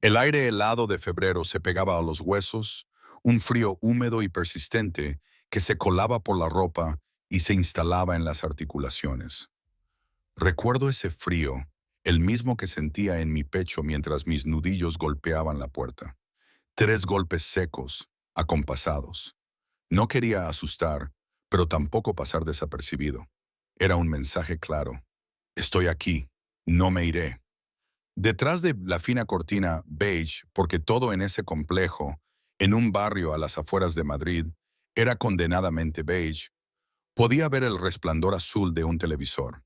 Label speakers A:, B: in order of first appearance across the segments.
A: El aire helado de febrero se pegaba a los huesos, un frío húmedo y persistente que se colaba por la ropa y se instalaba en las articulaciones. Recuerdo ese frío, el mismo que sentía en mi pecho mientras mis nudillos golpeaban la puerta. 3 golpes secos, acompasados. No quería asustar, pero tampoco pasar desapercibido. Era un mensaje claro. Estoy aquí, no me iré. Detrás de la fina cortina beige, porque todo en ese complejo, en un barrio a las afueras de Madrid, era condenadamente beige, podía ver el resplandor azul de un televisor.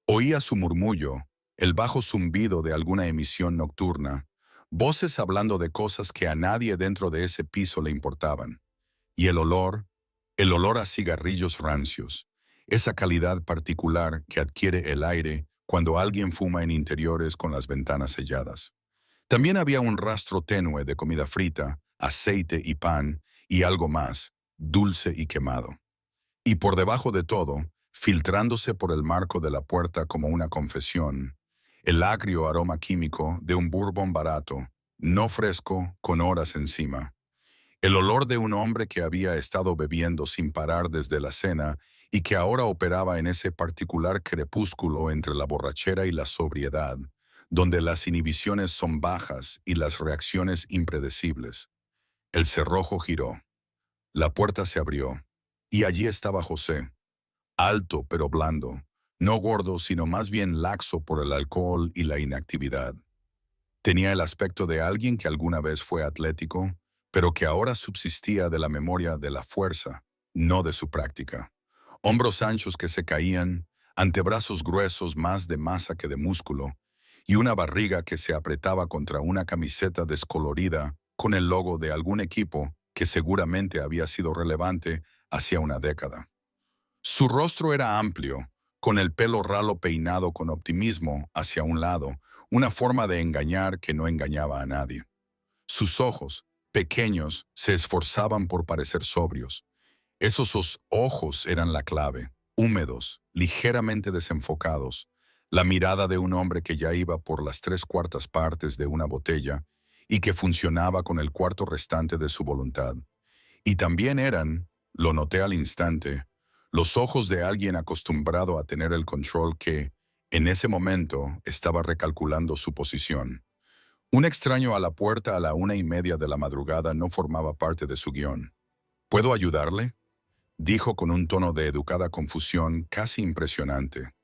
A: Oía su murmullo, el bajo zumbido de alguna emisión nocturna, voces hablando de cosas que a nadie dentro de ese piso le importaban. Y el olor a cigarrillos rancios, esa calidad particular que adquiere el aire cuando alguien fuma en interiores con las ventanas selladas. También había un rastro tenue de comida frita, aceite y pan, y algo más, dulce y quemado. Y por debajo de todo, filtrándose por el marco de la puerta como una confesión, el agrio aroma químico de un bourbon barato, no fresco, con horas encima. El olor de un hombre que había estado bebiendo sin parar desde la cena y que ahora operaba en ese particular crepúsculo entre la borrachera y la sobriedad, donde las inhibiciones son bajas y las reacciones impredecibles. El cerrojo giró. La puerta se abrió. Y allí estaba José, alto pero blando, no gordo sino más bien laxo por el alcohol y la inactividad. Tenía el aspecto de alguien que alguna vez fue atlético, pero que ahora subsistía de la memoria de la fuerza, no de su práctica. Hombros anchos que se caían, antebrazos gruesos más de masa que de músculo, y una barriga que se apretaba contra una camiseta descolorida con el logo de algún equipo que seguramente había sido relevante hacía una década. Su rostro era amplio, con el pelo ralo peinado con optimismo hacia un lado, una forma de engañar que no engañaba a nadie. Sus ojos, pequeños, se esforzaban por parecer sobrios. Esos ojos eran la clave, húmedos, ligeramente desenfocados, la mirada de un hombre que ya iba por las 3/4 partes de una botella y que funcionaba con el cuarto restante de su voluntad. Y también eran, lo noté al instante, los ojos de alguien acostumbrado a tener el control que, en ese momento, estaba recalculando su posición. Un extraño a la puerta a la 1:30 de la madrugada no formaba parte de su guión. ¿Puedo ayudarle?, dijo con un tono de educada confusión casi impresionante.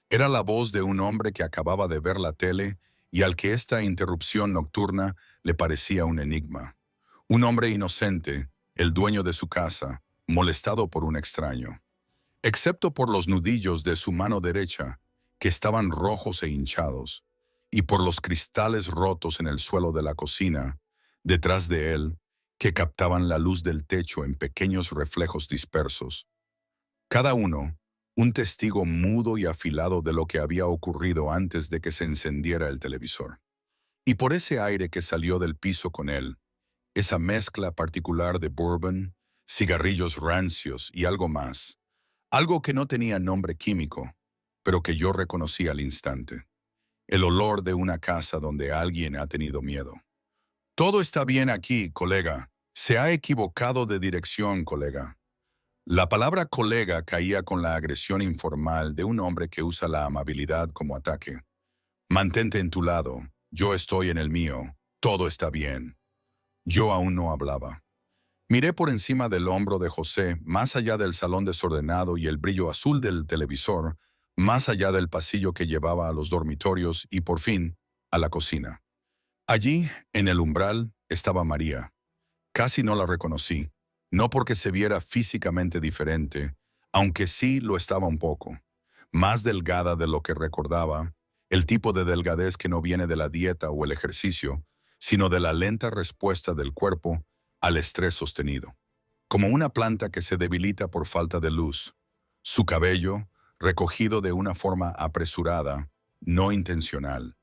A: Era la voz de un hombre que acababa de ver la tele y al que esta interrupción nocturna le parecía un enigma. Un hombre inocente, el dueño de su casa, molestado por un extraño. Excepto por los nudillos de su mano derecha, que estaban rojos e hinchados, y por los cristales rotos en el suelo de la cocina, detrás de él, que captaban la luz del techo en pequeños reflejos dispersos. Cada uno, un testigo mudo y afilado de lo que había ocurrido antes de que se encendiera el televisor. Y por ese aire que salió del piso con él, esa mezcla particular de bourbon, cigarrillos rancios y algo más, algo que no tenía nombre químico, pero que yo reconocí al instante. El olor de una casa donde alguien ha tenido miedo. Todo está bien aquí, colega. Se ha equivocado de dirección, colega. La palabra colega caía con la agresión informal de un hombre que usa la amabilidad como ataque. Mantente en tu lado, yo estoy en el mío, todo está bien. Yo aún no hablaba. Miré por encima del hombro de José, más allá del salón desordenado y el brillo azul del televisor, más allá del pasillo que llevaba a los dormitorios y, por fin, a la cocina. Allí, en el umbral, estaba María. Casi no la reconocí, no porque se viera físicamente diferente, aunque sí lo estaba un poco. Más delgada de lo que recordaba, el tipo de delgadez que no viene de la dieta o el ejercicio, sino de la lenta respuesta del cuerpo al estrés sostenido. Como una planta que se debilita por falta de luz. Su cabello, recogido de una forma apresurada, no intencional.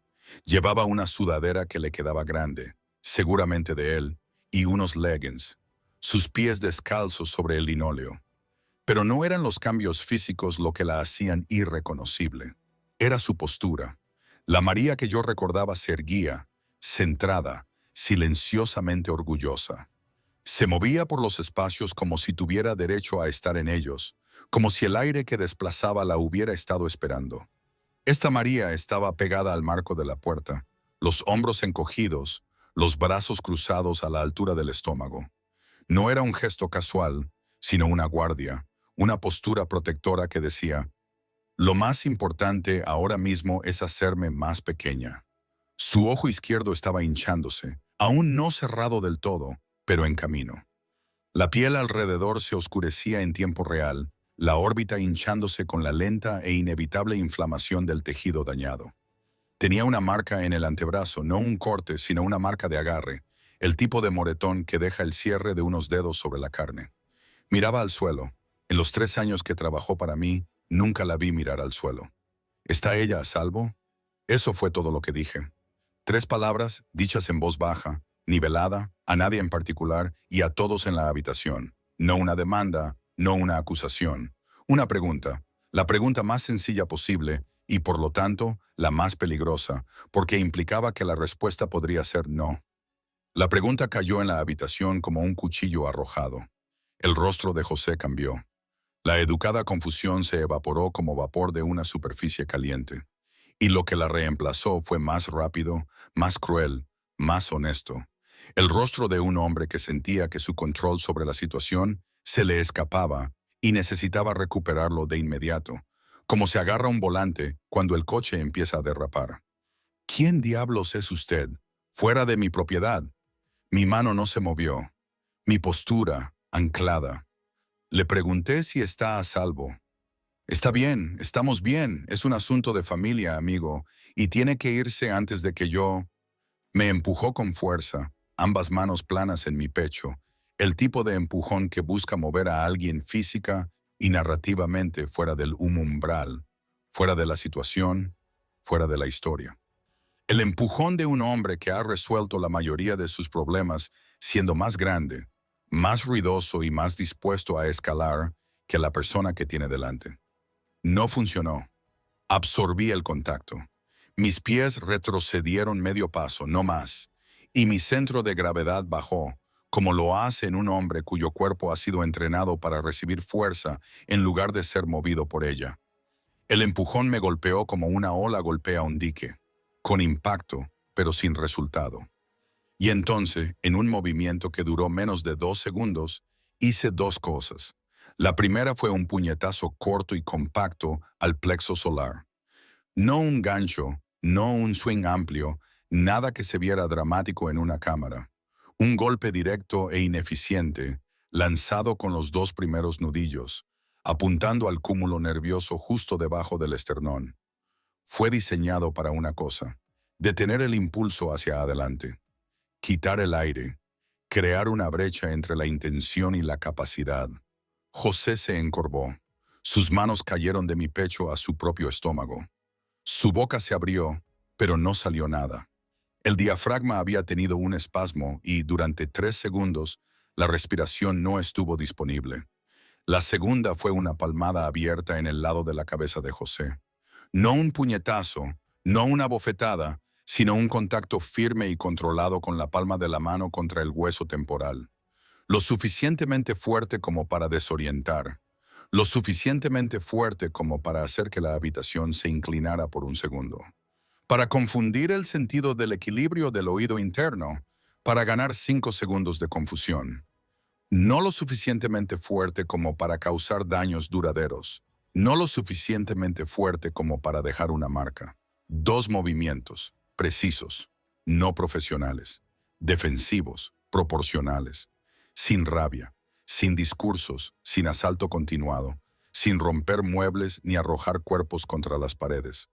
A: Llevaba una sudadera que le quedaba grande, seguramente de él, y unos leggings. Sus pies descalzos sobre el linóleo. Pero no eran los cambios físicos lo que la hacían irreconocible. Era su postura. La María que yo recordaba se erguía, centrada, silenciosamente orgullosa. Se movía por los espacios como si tuviera derecho a estar en ellos, como si el aire que desplazaba la hubiera estado esperando. Esta María estaba pegada al marco de la puerta, los hombros encogidos, los brazos cruzados a la altura del estómago. No era un gesto casual, sino una guardia, una postura protectora que decía: lo más importante ahora mismo es hacerme más pequeña. Su ojo izquierdo estaba hinchándose, aún no cerrado del todo, pero en camino. La piel alrededor se oscurecía en tiempo real, la órbita hinchándose con la lenta e inevitable inflamación del tejido dañado. Tenía una marca en el antebrazo, no un corte, sino una marca de agarre, el tipo de moretón que deja el cierre de unos dedos sobre la carne. Miraba al suelo. En los 3 años que trabajó para mí, nunca la vi mirar al suelo. ¿Está ella a salvo? Eso fue todo lo que dije. 3 palabras, dichas en voz baja, nivelada, a nadie en particular y a todos en la habitación. No una demanda, no una acusación. Una pregunta, la pregunta más sencilla posible y por lo tanto la más peligrosa, porque implicaba que la respuesta podría ser no. La pregunta cayó en la habitación como un cuchillo arrojado. El rostro de José cambió. La educada confusión se evaporó como vapor de una superficie caliente. Y lo que la reemplazó fue más rápido, más cruel, más honesto. El rostro de un hombre que sentía que su control sobre la situación se le escapaba y necesitaba recuperarlo de inmediato, como se agarra un volante cuando el coche empieza a derrapar. ¿Quién diablos es usted? Fuera de mi propiedad. Mi mano no se movió. Mi postura, anclada. Le pregunté si está a salvo. Está bien, estamos bien, es un asunto de familia, amigo, y tiene que irse antes de que yo... Me empujó con fuerza, ambas manos planas en mi pecho, el tipo de empujón que busca mover a alguien física y narrativamente fuera del umbral, fuera de la situación, fuera de la historia. El empujón de un hombre que ha resuelto la mayoría de sus problemas siendo más grande, más ruidoso y más dispuesto a escalar que la persona que tiene delante. No funcionó. Absorbí el contacto. Mis pies retrocedieron medio paso, no más, y mi centro de gravedad bajó, como lo hace en un hombre cuyo cuerpo ha sido entrenado para recibir fuerza en lugar de ser movido por ella. El empujón me golpeó como una ola golpea un dique, con impacto, pero sin resultado. Y entonces, en un movimiento que duró menos de 2 segundos, hice 2 cosas. La primera fue un puñetazo corto y compacto al plexo solar. No un gancho, no un swing amplio, nada que se viera dramático en una cámara. Un golpe directo e ineficiente, lanzado con los 2 primeros nudillos, apuntando al cúmulo nervioso justo debajo del esternón. Fue diseñado para una cosa: detener el impulso hacia adelante, quitar el aire, crear una brecha entre la intención y la capacidad. José se encorvó. Sus manos cayeron de mi pecho a su propio estómago. Su boca se abrió, pero no salió nada. El diafragma había tenido un espasmo y, durante 3 segundos, la respiración no estuvo disponible. La segunda fue una palmada abierta en el lado de la cabeza de José. No un puñetazo, no una bofetada, sino un contacto firme y controlado con la palma de la mano contra el hueso temporal. Lo suficientemente fuerte como para desorientar. Lo suficientemente fuerte como para hacer que la habitación se inclinara por un segundo. Para confundir el sentido del equilibrio del oído interno, para ganar 5 segundos de confusión. No lo suficientemente fuerte como para causar daños duraderos. No lo suficientemente fuerte como para dejar una marca. 2 movimientos, precisos, no profesionales, defensivos, proporcionales, sin rabia, sin discursos, sin asalto continuado, sin romper muebles ni arrojar cuerpos contra las paredes.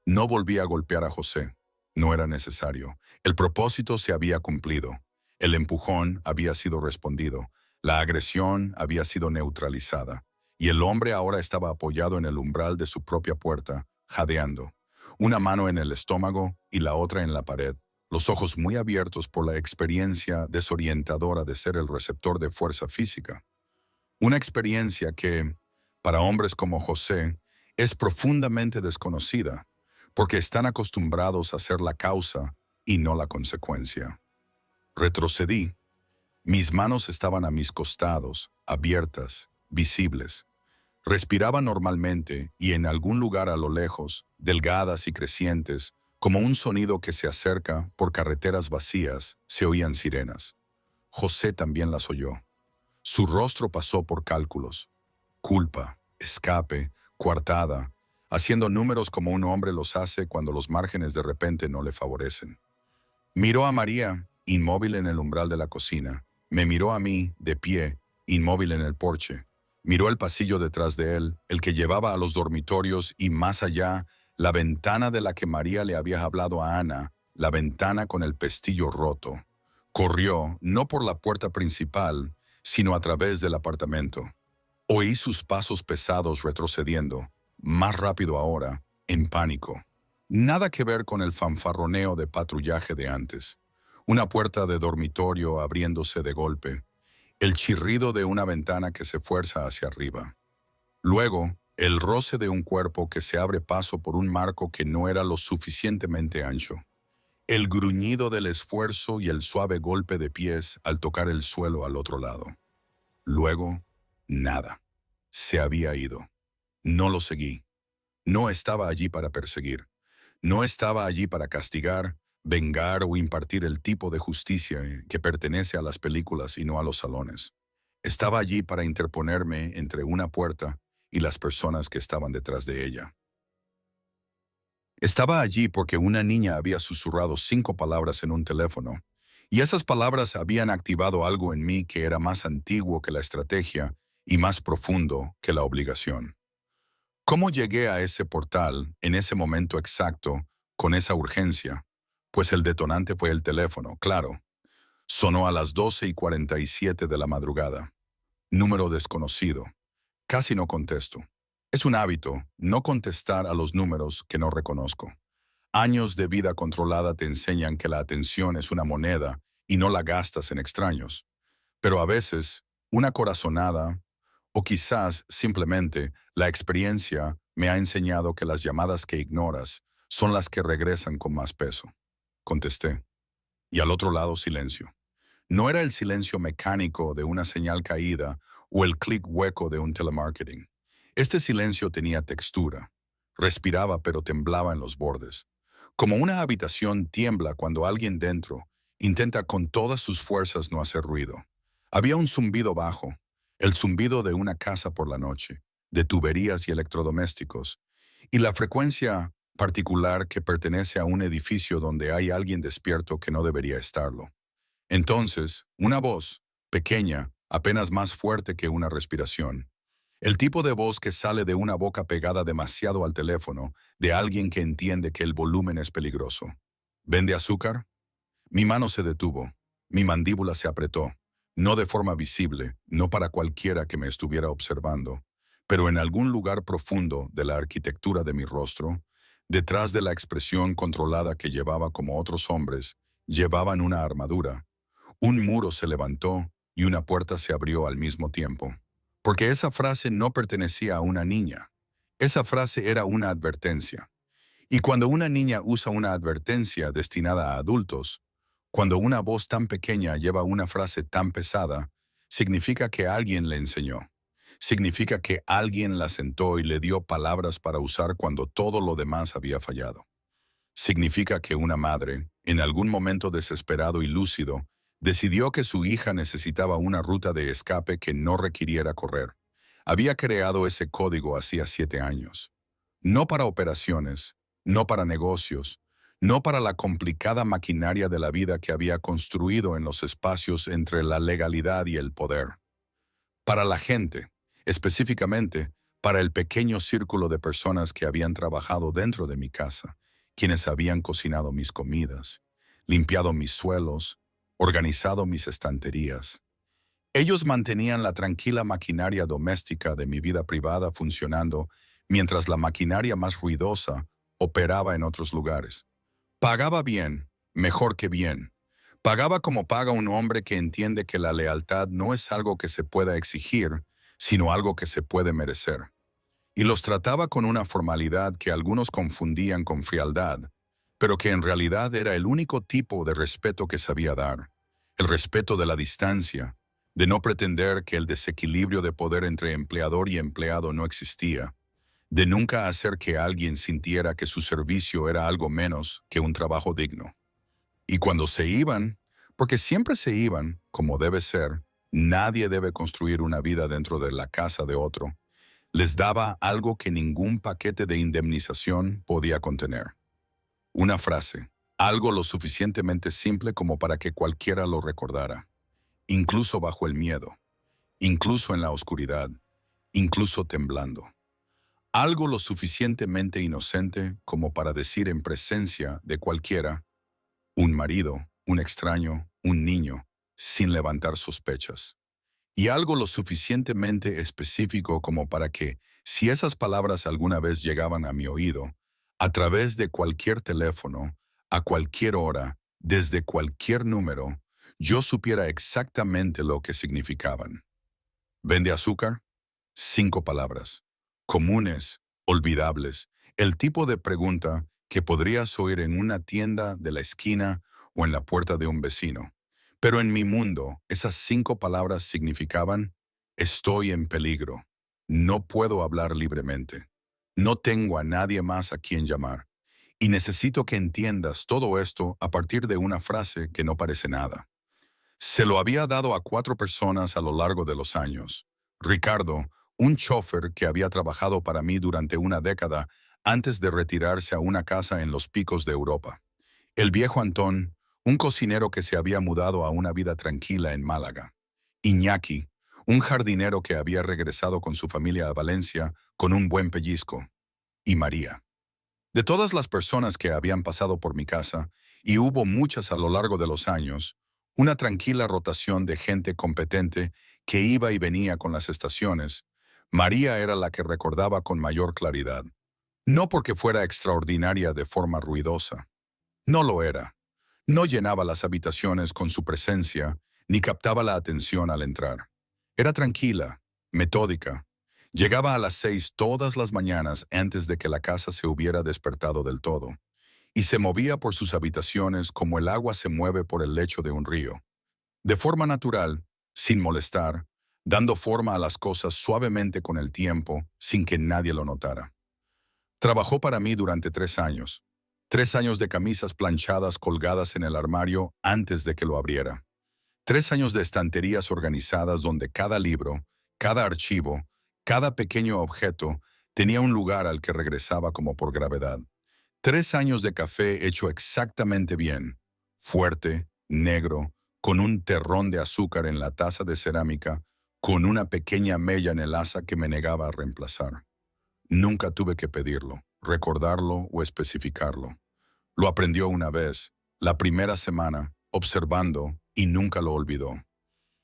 A: No volví a golpear a José. No era necesario. El propósito se había cumplido. El empujón había sido respondido. La agresión había sido neutralizada. Y el hombre ahora estaba apoyado en el umbral de su propia puerta, jadeando. Una mano en el estómago y la otra en la pared. Los ojos muy abiertos por la experiencia desorientadora de ser el receptor de fuerza física. Una experiencia que, para hombres como José, es profundamente desconocida, porque están acostumbrados a ser la causa y no la consecuencia. Retrocedí. Mis manos estaban a mis costados, abiertas, visibles. Respiraba normalmente y en algún lugar a lo lejos, delgadas y crecientes, como un sonido que se acerca por carreteras vacías, se oían sirenas. José también las oyó. Su rostro pasó por cálculos. Culpa, escape, coartada, haciendo números como un hombre los hace cuando los márgenes de repente no le favorecen. Miró a María, inmóvil en el umbral de la cocina. Me miró a mí, de pie, inmóvil en el porche. Miró el pasillo detrás de él, el que llevaba a los dormitorios y más allá, la ventana de la que María le había hablado a Ana, la ventana con el pestillo roto. Corrió, no por la puerta principal, sino a través del apartamento. Oí sus pasos pesados retrocediendo, más rápido ahora, en pánico. Nada que ver con el fanfarroneo de patrullaje de antes. Una puerta de dormitorio abriéndose de golpe. El chirrido de una ventana que se fuerza hacia arriba. Luego, el roce de un cuerpo que se abre paso por un marco que no era lo suficientemente ancho. El gruñido del esfuerzo y el suave golpe de pies al tocar el suelo al otro lado. Luego, nada. Se había ido. No lo seguí. No estaba allí para perseguir. No estaba allí para castigar, vengar o impartir el tipo de justicia que pertenece a las películas y no a los salones. Estaba allí para interponerme entre una puerta y las personas que estaban detrás de ella. Estaba allí porque una niña había susurrado 5 palabras en un teléfono, y esas palabras habían activado algo en mí que era más antiguo que la estrategia y más profundo que la obligación. ¿Cómo llegué a ese portal en ese momento exacto, con esa urgencia? Pues el detonante fue el teléfono, claro. Sonó a las 12:47 de la madrugada. Número desconocido. Casi no contesto. Es un hábito, no contestar a los números que no reconozco. Años de vida controlada te enseñan que la atención es una moneda y no la gastas en extraños. Pero a veces, una corazonada, o quizás simplemente la experiencia me ha enseñado que las llamadas que ignoras son las que regresan con más peso. Contesté. Y al otro lado silencio. No era el silencio mecánico de una señal caída o el clic hueco de un telemarketing. Este silencio tenía textura. Respiraba pero temblaba en los bordes. Como una habitación tiembla cuando alguien dentro intenta con todas sus fuerzas no hacer ruido. Había un zumbido bajo, el zumbido de una casa por la noche, de tuberías y electrodomésticos, y la frecuencia particular que pertenece a un edificio donde hay alguien despierto que no debería estarlo. Entonces, una voz, pequeña, apenas más fuerte que una respiración. El tipo de voz que sale de una boca pegada demasiado al teléfono, de alguien que entiende que el volumen es peligroso. ¿Vende azúcar? Mi mano se detuvo. Mi mandíbula se apretó. No de forma visible, no para cualquiera que me estuviera observando, pero en algún lugar profundo de la arquitectura de mi rostro, detrás de la expresión controlada que llevaba como otros hombres, llevaban una armadura. Un muro se levantó y una puerta se abrió al mismo tiempo. Porque esa frase no pertenecía a una niña. Esa frase era una advertencia. Y cuando una niña usa una advertencia destinada a adultos, cuando una voz tan pequeña lleva una frase tan pesada, significa que alguien le enseñó. Significa que alguien la sentó y le dio palabras para usar cuando todo lo demás había fallado. Significa que una madre, en algún momento desesperado y lúcido, decidió que su hija necesitaba una ruta de escape que no requiriera correr. Había creado ese código hacía 7 años. No para operaciones, no para negocios, no para la complicada maquinaria de la vida que había construido en los espacios entre la legalidad y el poder. Para la gente, específicamente, para el pequeño círculo de personas que habían trabajado dentro de mi casa, quienes habían cocinado mis comidas, limpiado mis suelos, organizado mis estanterías. Ellos mantenían la tranquila maquinaria doméstica de mi vida privada funcionando mientras la maquinaria más ruidosa operaba en otros lugares. Pagaba bien, mejor que bien. Pagaba como paga un hombre que entiende que la lealtad no es algo que se pueda exigir, sino algo que se puede merecer. Y los trataba con una formalidad que algunos confundían con frialdad, pero que en realidad era el único tipo de respeto que sabía dar. el respeto de la distancia, de no pretender que el desequilibrio de poder entre empleador y empleado no existía, de nunca hacer que alguien sintiera que su servicio era algo menos que un trabajo digno. Y cuando se iban, porque siempre se iban, como debe ser, nadie debe construir una vida dentro de la casa de otro, les daba algo que ningún paquete de indemnización podía contener. Una frase, algo lo suficientemente simple como para que cualquiera lo recordara, incluso bajo el miedo, incluso en la oscuridad, incluso temblando. Algo lo suficientemente inocente como para decir en presencia de cualquiera, un marido, un extraño, un niño, sin levantar sospechas. Y algo lo suficientemente específico como para que, si esas palabras alguna vez llegaban a mi oído, a través de cualquier teléfono, a cualquier hora, desde cualquier número, yo supiera exactamente lo que significaban. ¿Vende azúcar? 5 palabras. Comunes, olvidables, el tipo de pregunta que podrías oír en una tienda de la esquina o en la puerta de un vecino. Pero en mi mundo, esas 5 palabras significaban: estoy en peligro, no puedo hablar libremente, no tengo a nadie más a quien llamar, y necesito que entiendas todo esto a partir de una frase que no parece nada. Se lo había dado a 4 personas a lo largo de los años. Ricardo, un chofer que había trabajado para mí durante una década antes de retirarse a una casa en los picos de Europa. El viejo Antón, un cocinero que se había mudado a una vida tranquila en Málaga. Iñaki, un jardinero que había regresado con su familia a Valencia con un buen pellizco. Y María. De todas las personas que habían pasado por mi casa, y hubo muchas a lo largo de los años, una tranquila rotación de gente competente que iba y venía con las estaciones, María era la que recordaba con mayor claridad. No porque fuera extraordinaria de forma ruidosa. No lo era. No llenaba las habitaciones con su presencia, ni captaba la atención al entrar. Era tranquila, metódica. Llegaba a las 6 todas las mañanas antes de que la casa se hubiera despertado del todo, y se movía por sus habitaciones como el agua se mueve por el lecho de un río. De forma natural, sin molestar, dando forma a las cosas suavemente con el tiempo, sin que nadie lo notara. Trabajó para mí durante 3 años. 3 años de camisas planchadas colgadas en el armario antes de que lo abriera. 3 años de estanterías organizadas donde cada libro, cada archivo, cada pequeño objeto tenía un lugar al que regresaba como por gravedad. 3 años de café hecho exactamente bien, fuerte, negro, con un terrón de azúcar en la taza de cerámica, con una pequeña mella en el asa que me negaba a reemplazar. Nunca tuve que pedirlo, recordarlo o especificarlo. Lo aprendió una vez, la primera semana, observando, y nunca lo olvidó.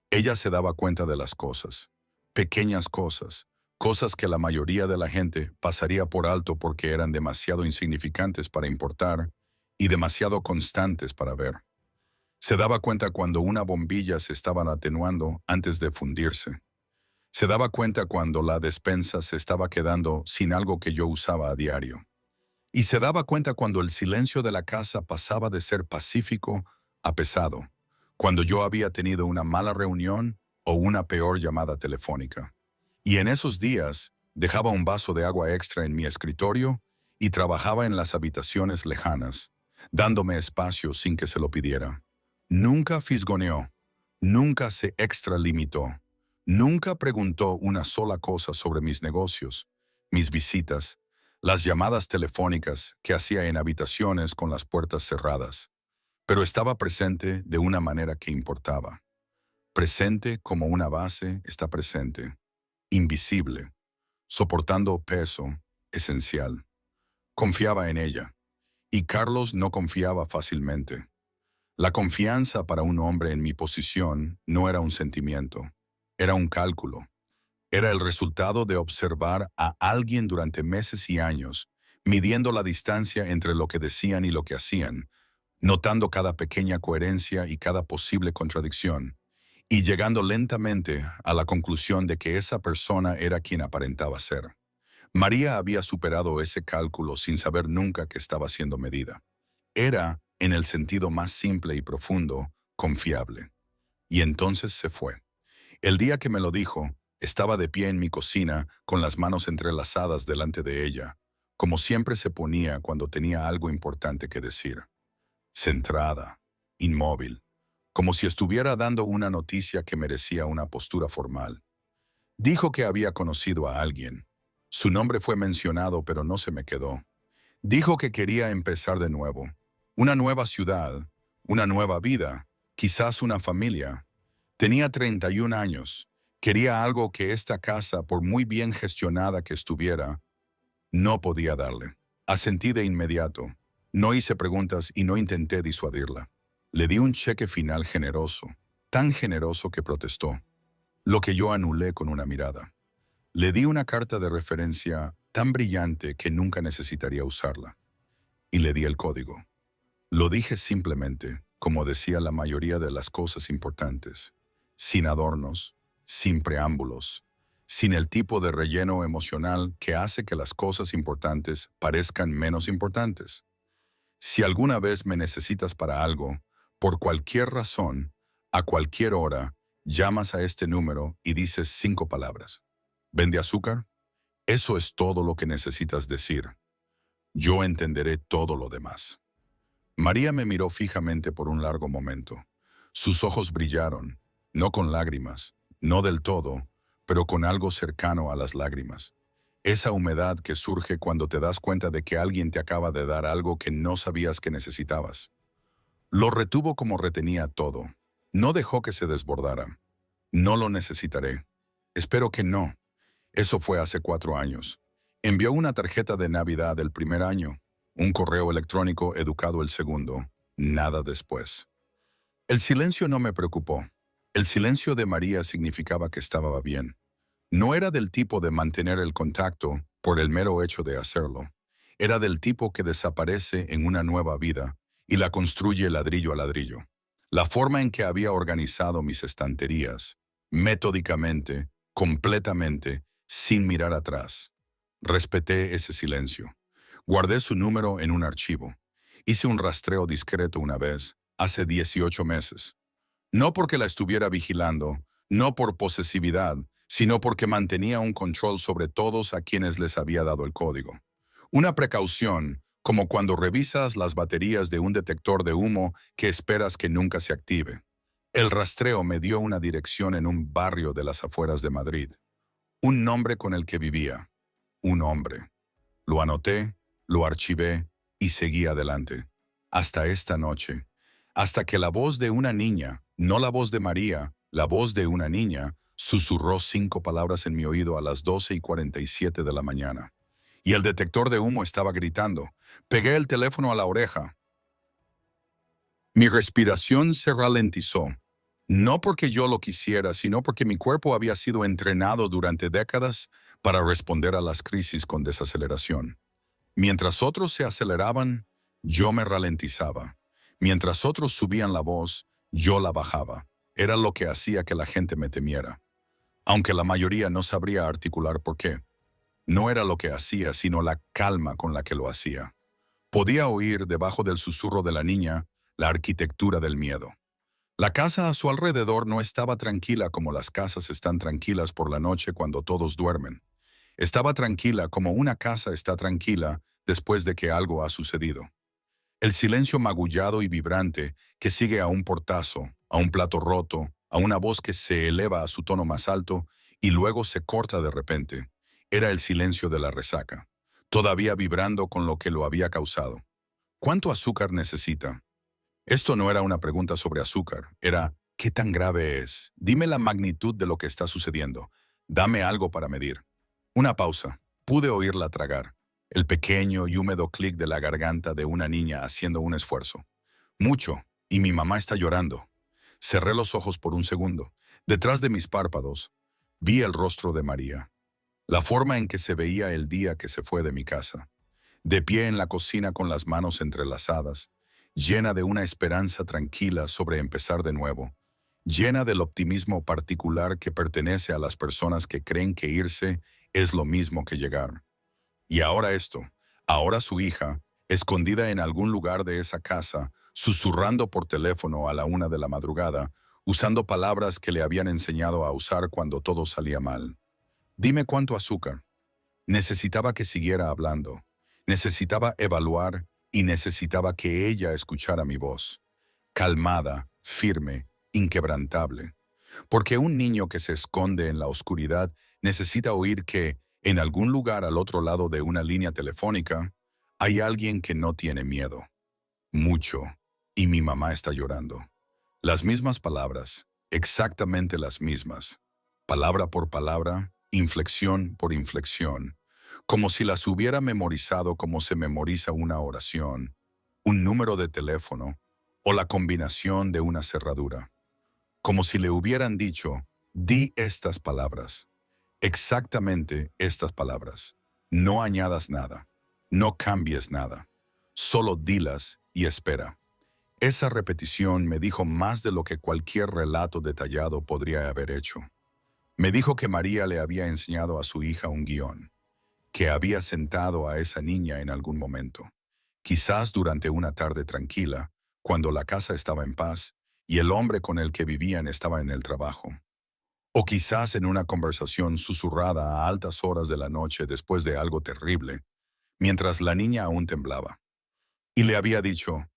A: Ella se daba cuenta de las cosas, pequeñas cosas, cosas que la mayoría de la gente pasaría por alto porque eran demasiado insignificantes para importar y demasiado constantes para ver. Se daba cuenta cuando una bombilla se estaba atenuando antes de fundirse. Se daba cuenta cuando la despensa se estaba quedando sin algo que yo usaba a diario. Y se daba cuenta cuando el silencio de la casa pasaba de ser pacífico a pesado, cuando yo había tenido una mala reunión o una peor llamada telefónica. Y en esos días dejaba un vaso de agua extra en mi escritorio y trabajaba en las habitaciones lejanas, dándome espacio sin que se lo pidiera. Nunca fisgoneó, nunca se extralimitó, nunca preguntó una sola cosa sobre mis negocios, mis visitas, las llamadas telefónicas que hacía en habitaciones con las puertas cerradas. Pero estaba presente de una manera que importaba. Presente como una base está presente. Invisible, soportando peso, esencial. Confiaba en ella. Y Carlos no confiaba fácilmente. La confianza para un hombre en mi posición no era un sentimiento, era un cálculo. Era el resultado de observar a alguien durante meses y años, midiendo la distancia entre lo que decían y lo que hacían, notando cada pequeña coherencia y cada posible contradicción, y llegando lentamente a la conclusión de que esa persona era quien aparentaba ser. María había superado ese cálculo sin saber nunca que estaba siendo medida. Era, en el sentido más simple y profundo, confiable. Y entonces se fue. El día que me lo dijo, estaba de pie en mi cocina con las manos entrelazadas delante de ella, como siempre se ponía cuando tenía algo importante que decir. Centrada, inmóvil, como si estuviera dando una noticia que merecía una postura formal. Dijo que había conocido a alguien. Su nombre fue mencionado, pero no se me quedó. Dijo que quería empezar de nuevo. Una nueva ciudad, una nueva vida, quizás una familia. Tenía 31 años. Quería algo que esta casa, por muy bien gestionada que estuviera, no podía darle. Asentí de inmediato. No hice preguntas y no intenté disuadirla. Le di un cheque final generoso, tan generoso que protestó, lo que yo anulé con una mirada. Le di una carta de referencia tan brillante que nunca necesitaría usarla. Y le di el código. Lo dije simplemente, como decía la mayoría de las cosas importantes, sin adornos, sin preámbulos, sin el tipo de relleno emocional que hace que las cosas importantes parezcan menos importantes. Si alguna vez me necesitas para algo, por cualquier razón, a cualquier hora, llamas a este número y dices 5 palabras. ¿Vende azúcar? Eso es todo lo que necesitas decir. Yo entenderé todo lo demás. María me miró fijamente por un largo momento. Sus ojos brillaron, no con lágrimas, no del todo, pero con algo cercano a las lágrimas. Esa humedad que surge cuando te das cuenta de que alguien te acaba de dar algo que no sabías que necesitabas. Lo retuvo como retenía todo. No dejó que se desbordara. No lo necesitaré. Espero que no. Eso fue hace 4 años. Envió una tarjeta de Navidad el primer año, un correo electrónico educado el segundo, nada después. El silencio no me preocupó. El silencio de María significaba que estaba bien. No era del tipo de mantener el contacto por el mero hecho de hacerlo. Era del tipo que desaparece en una nueva vida y la construye ladrillo a ladrillo. La forma en que había organizado mis estanterías, metódicamente, completamente, sin mirar atrás. Respeté ese silencio. Guardé su número en un archivo. Hice un rastreo discreto una vez, hace 18 meses. No porque la estuviera vigilando, no por posesividad, sino porque mantenía un control sobre todos a quienes les había dado el código. Una precaución, como cuando revisas las baterías de un detector de humo que esperas que nunca se active. El rastreo me dio una dirección en un barrio de las afueras de Madrid. Un nombre con el que vivía. Un hombre. Lo anoté, lo archivé y seguí adelante. Hasta esta noche. Hasta que la voz de una niña, no la voz de María, la voz de una niña, susurró 5 palabras en mi oído a las 12:47 de la mañana. Y el detector de humo estaba gritando. Pegué el teléfono a la oreja. Mi respiración se ralentizó. No porque yo lo quisiera, sino porque mi cuerpo había sido entrenado durante décadas para responder a las crisis con desaceleración. Mientras otros se aceleraban, yo me ralentizaba. Mientras otros subían la voz, yo la bajaba. Era lo que hacía que la gente me temiera. Aunque la mayoría no sabría articular por qué. No era lo que hacía, sino la calma con la que lo hacía. Podía oír, debajo del susurro de la niña, la arquitectura del miedo. La casa a su alrededor no estaba tranquila como las casas están tranquilas por la noche cuando todos duermen. Estaba tranquila como una casa está tranquila después de que algo ha sucedido. El silencio magullado y vibrante que sigue a un portazo, a un plato roto, a una voz que se eleva a su tono más alto y luego se corta de repente. Era el silencio de la resaca, todavía vibrando con lo que lo había causado. ¿Cuánto azúcar necesita? Esto no era una pregunta sobre azúcar, era ¿qué tan grave es? Dime la magnitud de lo que está sucediendo. Dame algo para medir. Una pausa. Pude oírla tragar. El pequeño y húmedo clic de la garganta de una niña haciendo un esfuerzo. Mucho, y mi mamá está llorando. Cerré los ojos por un segundo. Detrás de mis párpados, vi el rostro de María. La forma en que se veía el día que se fue de mi casa. De pie en la cocina con las manos entrelazadas, llena de una esperanza tranquila sobre empezar de nuevo, llena del optimismo particular que pertenece a las personas que creen que irse es lo mismo que llegar. Y ahora esto, ahora su hija, escondida en algún lugar de esa casa, susurrando por teléfono a la 1 de la madrugada, usando palabras que le habían enseñado a usar cuando todo salía mal. Dime cuánto azúcar. Necesitaba que siguiera hablando. Necesitaba evaluar y necesitaba que ella escuchara mi voz. Calmada, firme, inquebrantable. Porque un niño que se esconde en la oscuridad necesita oír que, en algún lugar al otro lado de una línea telefónica, hay alguien que no tiene miedo. Mucho. Y mi mamá está llorando. Las mismas palabras, exactamente las mismas. Palabra por palabra, inflexión por inflexión. Como si las hubiera memorizado como se memoriza una oración, un número de teléfono o la combinación de una cerradura. Como si le hubieran dicho, di estas palabras. Exactamente estas palabras. No añadas nada. No cambies nada. Solo dilas y espera. Esa repetición me dijo más de lo que cualquier relato detallado podría haber hecho. Me dijo que María le había enseñado a su hija un guión, que había sentado a esa niña en algún momento, quizás durante una tarde tranquila, cuando la casa estaba en paz y el hombre con el que vivían estaba en el trabajo. O quizás en una conversación susurrada a altas horas de la noche después de algo terrible, mientras la niña aún temblaba. Y le había dicho,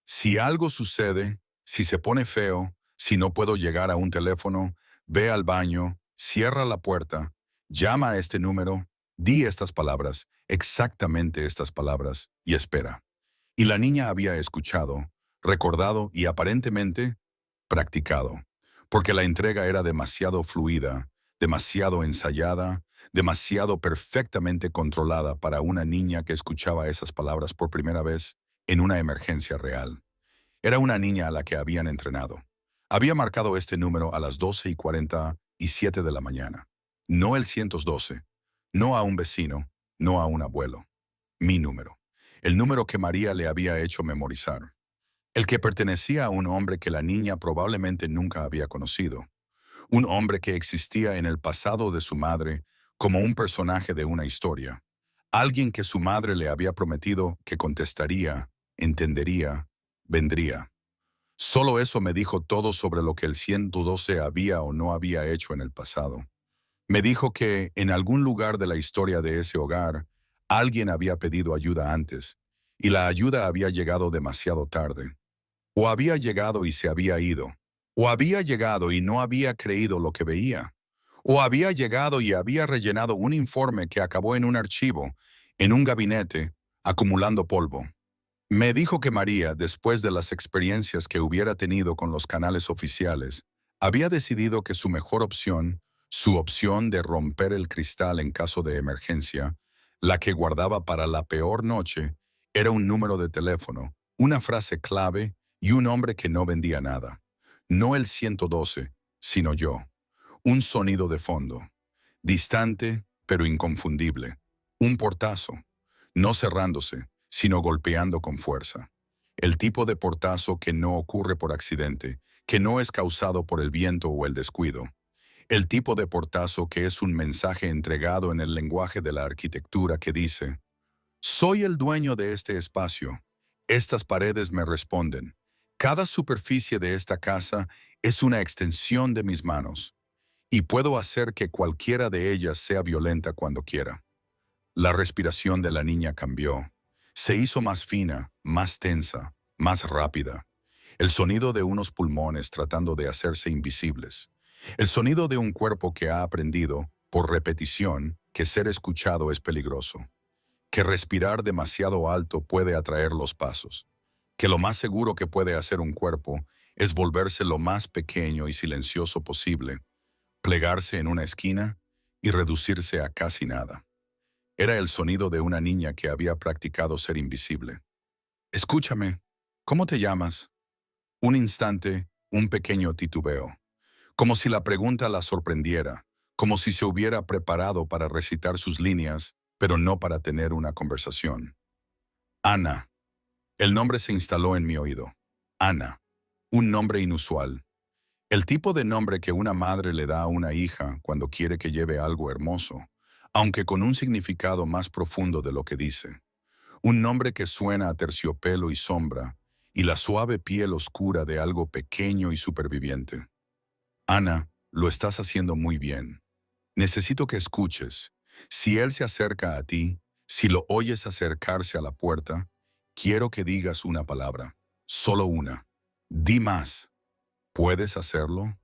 A: si algo sucede, si se pone feo, si no puedo llegar a un teléfono, ve al baño, cierra la puerta, llama a este número, di estas palabras, exactamente estas palabras, y espera. Y la niña había escuchado, recordado y aparentemente practicado, porque la entrega era demasiado fluida, demasiado ensayada, demasiado perfectamente controlada para una niña que escuchaba esas palabras por primera vez en una emergencia real. Era una niña a la que habían entrenado. Había marcado este número a las 12:47 de la mañana. No el 112, no a un vecino, no a un abuelo. Mi número. El número que María le había hecho memorizar. El que pertenecía a un hombre que la niña probablemente nunca había conocido. Un hombre que existía en el pasado de su madre como un personaje de una historia. Alguien que su madre le había prometido que contestaría, entendería, vendría. Solo eso me dijo todo sobre lo que el 112 había o no había hecho en el pasado. Me dijo que, en algún lugar de la historia de ese hogar, alguien había pedido ayuda antes, y la ayuda había llegado demasiado tarde. O había llegado y se había ido. O había llegado y no había creído lo que veía. O había llegado y había rellenado un informe que acabó en un archivo, en un gabinete, acumulando polvo. Me dijo que María, después de las experiencias que hubiera tenido con los canales oficiales, había decidido que su mejor opción, su opción de romper el cristal en caso de emergencia, la que guardaba para la peor noche, era un número de teléfono, una frase clave y un hombre que no vendía nada. No el 112, sino yo. Un sonido de fondo. Distante, pero inconfundible. Un portazo. No cerrándose, sino golpeando con fuerza. El tipo de portazo que no ocurre por accidente, que no es causado por el viento o el descuido. El tipo de portazo que es un mensaje entregado en el lenguaje de la arquitectura que dice: soy el dueño de este espacio. Estas paredes me responden. Cada superficie de esta casa es una extensión de mis manos, y puedo hacer que cualquiera de ellas sea violenta cuando quiera. La respiración de la niña cambió. Se hizo más fina, más tensa, más rápida. El sonido de unos pulmones tratando de hacerse invisibles. El sonido de un cuerpo que ha aprendido, por repetición, que ser escuchado es peligroso. Que respirar demasiado alto puede atraer los pasos. Que lo más seguro que puede hacer un cuerpo es volverse lo más pequeño y silencioso posible, plegarse en una esquina y reducirse a casi nada. Era el sonido de una niña que había practicado ser invisible. Escúchame, ¿cómo te llamas? Un instante, un pequeño titubeo. Como si la pregunta la sorprendiera, como si se hubiera preparado para recitar sus líneas, pero no para tener una conversación. Ana. El nombre se instaló en mi oído. Ana. Un nombre inusual. El tipo de nombre que una madre le da a una hija cuando quiere que lleve algo hermoso, aunque con un significado más profundo de lo que dice. Un nombre que suena a terciopelo y sombra, y la suave piel oscura de algo pequeño y superviviente. Ana, lo estás haciendo muy bien. Necesito que escuches. Si él se acerca a ti, si lo oyes acercarse a la puerta, quiero que digas una palabra, solo una. Di más. ¿Puedes hacerlo?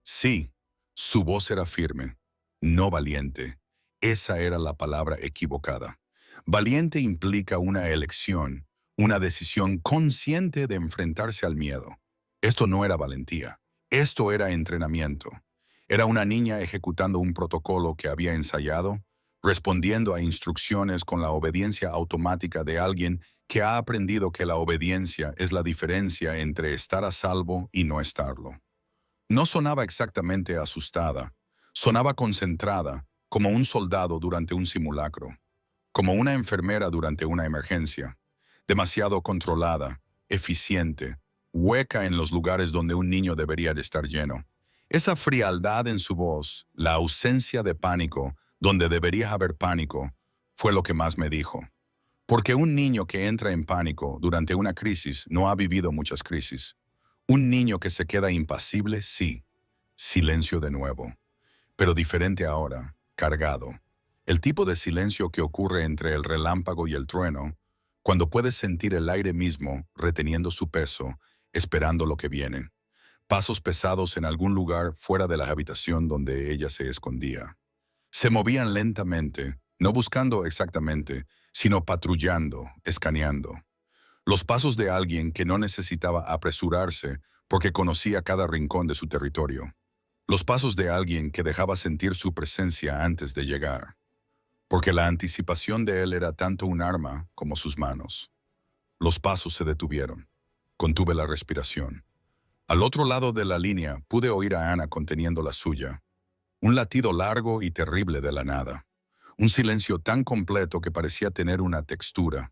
A: Sí. Su voz era firme, no valiente. Esa era la palabra equivocada. Valiente implica una elección, una decisión consciente de enfrentarse al miedo. Esto no era valentía. Esto era entrenamiento. Era una niña ejecutando un protocolo que había ensayado, respondiendo a instrucciones con la obediencia automática de alguien que ha aprendido que la obediencia es la diferencia entre estar a salvo y no estarlo. No sonaba exactamente asustada, sonaba concentrada, como un soldado durante un simulacro, como una enfermera durante una emergencia, demasiado controlada, eficiente, hueca en los lugares donde un niño debería de estar lleno. Esa frialdad en su voz, la ausencia de pánico, donde debería haber pánico, fue lo que más me dijo. Porque un niño que entra en pánico durante una crisis no ha vivido muchas crisis. Un niño que se queda impasible, sí. Silencio de nuevo. Pero diferente ahora, cargado. El tipo de silencio que ocurre entre el relámpago y el trueno, cuando puedes sentir el aire mismo reteniendo su peso, esperando lo que viene. Pasos pesados en algún lugar fuera de la habitación donde ella se escondía. Se movían lentamente, no buscando exactamente, sino patrullando, escaneando. Los pasos de alguien que no necesitaba apresurarse porque conocía cada rincón de su territorio. Los pasos de alguien que dejaba sentir su presencia antes de llegar. Porque la anticipación de él era tanto un arma como sus manos. Los pasos se detuvieron. Contuve la respiración. Al otro lado de la línea pude oír a Ana conteniendo la suya. Un latido largo y terrible de la nada. Un silencio tan completo que parecía tener una textura.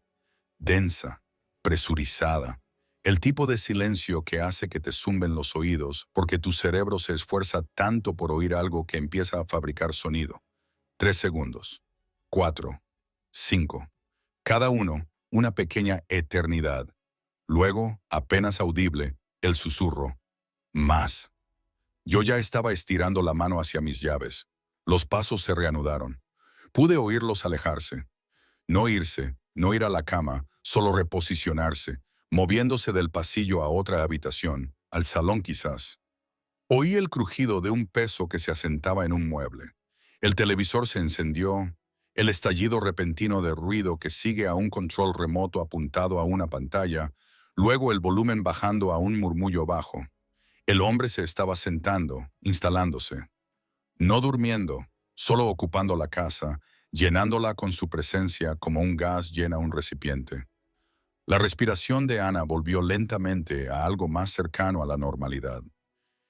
A: Densa, presurizada. El tipo de silencio que hace que te zumben los oídos porque tu cerebro se esfuerza tanto por oír algo que empieza a fabricar sonido. 3 segundos. 4. 5. Cada uno, una pequeña eternidad. Luego, apenas audible, el susurro. Más. Yo ya estaba estirando la mano hacia mis llaves. Los pasos se reanudaron. Pude oírlos alejarse. No irse, no ir a la cama, solo reposicionarse, moviéndose del pasillo a otra habitación, al salón quizás. Oí el crujido de un peso que se asentaba en un mueble. El televisor se encendió, el estallido repentino de ruido que sigue a un control remoto apuntado a una pantalla, luego el volumen bajando a un murmullo bajo. El hombre se estaba sentando, instalándose. No durmiendo, solo ocupando la casa, llenándola con su presencia como un gas llena un recipiente. La respiración de Ana volvió lentamente a algo más cercano a la normalidad.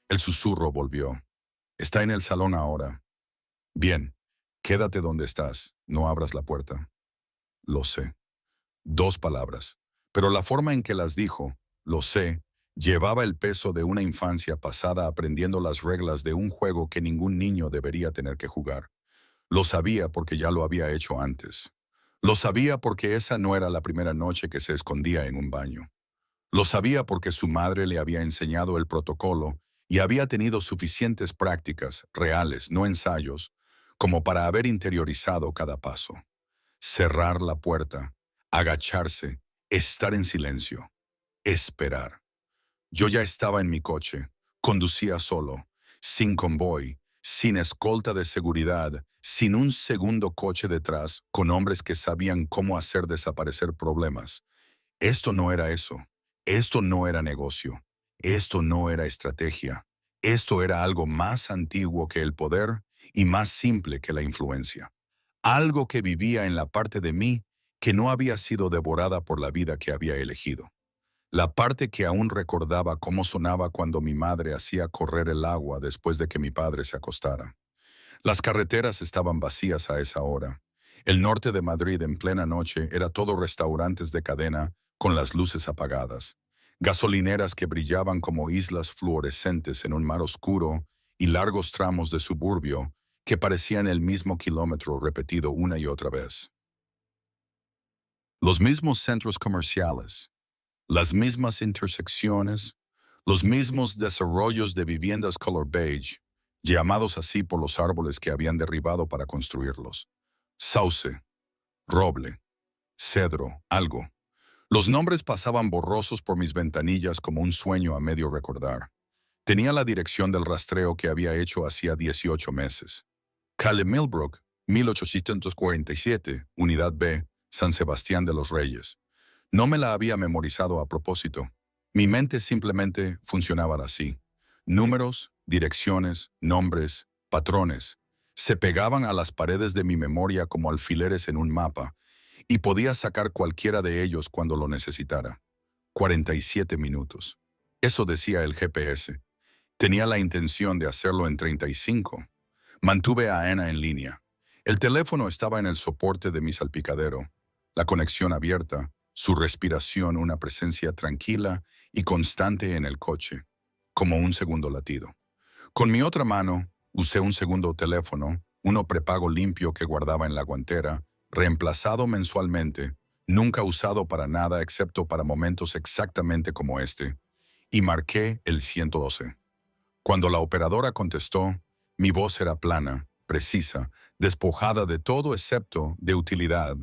A: El susurro volvió. Está en el salón ahora. Bien, quédate donde estás, no abras la puerta. Lo sé. 2 palabras. Pero la forma en que las dijo, lo sé, llevaba el peso de una infancia pasada aprendiendo las reglas de un juego que ningún niño debería tener que jugar. Lo sabía porque ya lo había hecho antes. Lo sabía porque esa no era la primera noche que se escondía en un baño. Lo sabía porque su madre le había enseñado el protocolo y había tenido suficientes prácticas, reales, no ensayos, como para haber interiorizado cada paso. Cerrar la puerta, agacharse, estar en silencio, esperar. Yo ya estaba en mi coche, conducía solo, sin convoy, sin escolta de seguridad, sin un segundo coche detrás, con hombres que sabían cómo hacer desaparecer problemas. Esto no era eso. Esto no era negocio. Esto no era estrategia. Esto era algo más antiguo que el poder y más simple que la influencia. Algo que vivía en la parte de mí que no había sido devorada por la vida que había elegido. La parte que aún recordaba cómo sonaba cuando mi madre hacía correr el agua después de que mi padre se acostara. Las carreteras estaban vacías a esa hora. El norte de Madrid en plena noche era todo restaurantes de cadena con las luces apagadas, gasolineras que brillaban como islas fluorescentes en un mar oscuro y largos tramos de suburbio que parecían el mismo kilómetro repetido una y otra vez. Los mismos centros comerciales, las mismas intersecciones, Los mismos desarrollos de viviendas color beige, llamados así por los árboles que habían derribado para construirlos. Sauce, roble, cedro, algo. Los nombres pasaban borrosos por mis ventanillas como un sueño a medio recordar. Tenía la dirección del rastreo que había hecho hacía 18 meses. Calle Millbrook, 1847, Unidad B, San Sebastián de los Reyes. No me la había memorizado a propósito. Mi mente simplemente funcionaba así. Números, direcciones, nombres, patrones. Se pegaban a las paredes de mi memoria como alfileres en un mapa, y podía sacar cualquiera de ellos cuando lo necesitara. 47 minutos. Eso decía el GPS. Tenía la intención de hacerlo en 35. Mantuve a Ana en línea. El teléfono estaba en el soporte de mi salpicadero, la conexión abierta, su respiración una presencia tranquila y constante en el coche, como un segundo latido. Con mi otra mano, usé un segundo teléfono, uno prepago limpio que guardaba en la guantera, reemplazado mensualmente, nunca usado para nada excepto para momentos exactamente como este, y marqué el 112. Cuando la operadora contestó, mi voz era plana, precisa, despojada de todo excepto de utilidad.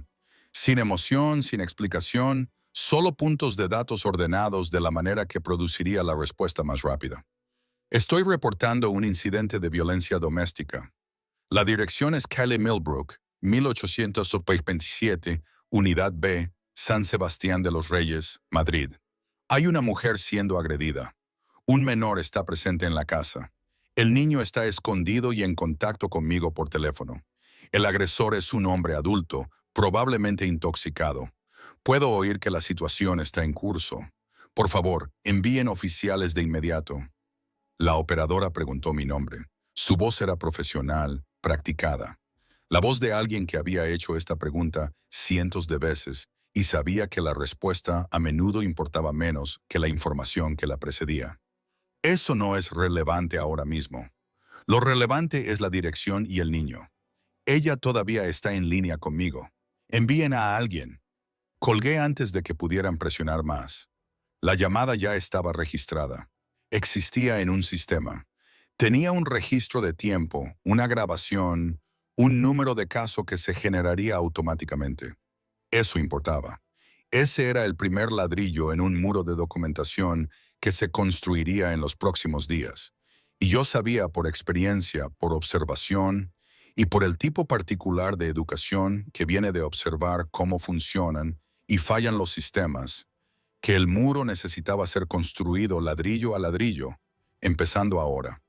A: Sin emoción, sin explicación, solo puntos de datos ordenados de la manera que produciría la respuesta más rápida. Estoy reportando un incidente de violencia doméstica. La dirección es Calle Millbrook, 1827, Unidad B, San Sebastián de los Reyes, Madrid. Hay una mujer siendo agredida. Un menor está presente en la casa. El niño está escondido y en contacto conmigo por teléfono. El agresor es un hombre adulto, probablemente intoxicado. Puedo oír que la situación está en curso. Por favor, envíen oficiales de inmediato. La operadora preguntó mi nombre. Su voz era profesional, practicada. La voz de alguien que había hecho esta pregunta cientos de veces y sabía que la respuesta a menudo importaba menos que la información que la precedía. Eso no es relevante ahora mismo. Lo relevante es la dirección y el niño. Ella todavía está en línea conmigo. Envíen a alguien. Colgué antes de que pudieran presionar más. La llamada ya estaba registrada. Existía en un sistema. Tenía un registro de tiempo, una grabación, un número de caso que se generaría automáticamente. Eso importaba. Ese era el primer ladrillo en un muro de documentación que se construiría en los próximos días. Y yo sabía por experiencia, por observación y por el tipo particular de educación que viene de observar cómo funcionan y fallan los sistemas, que el muro necesitaba ser construido ladrillo a ladrillo, empezando ahora.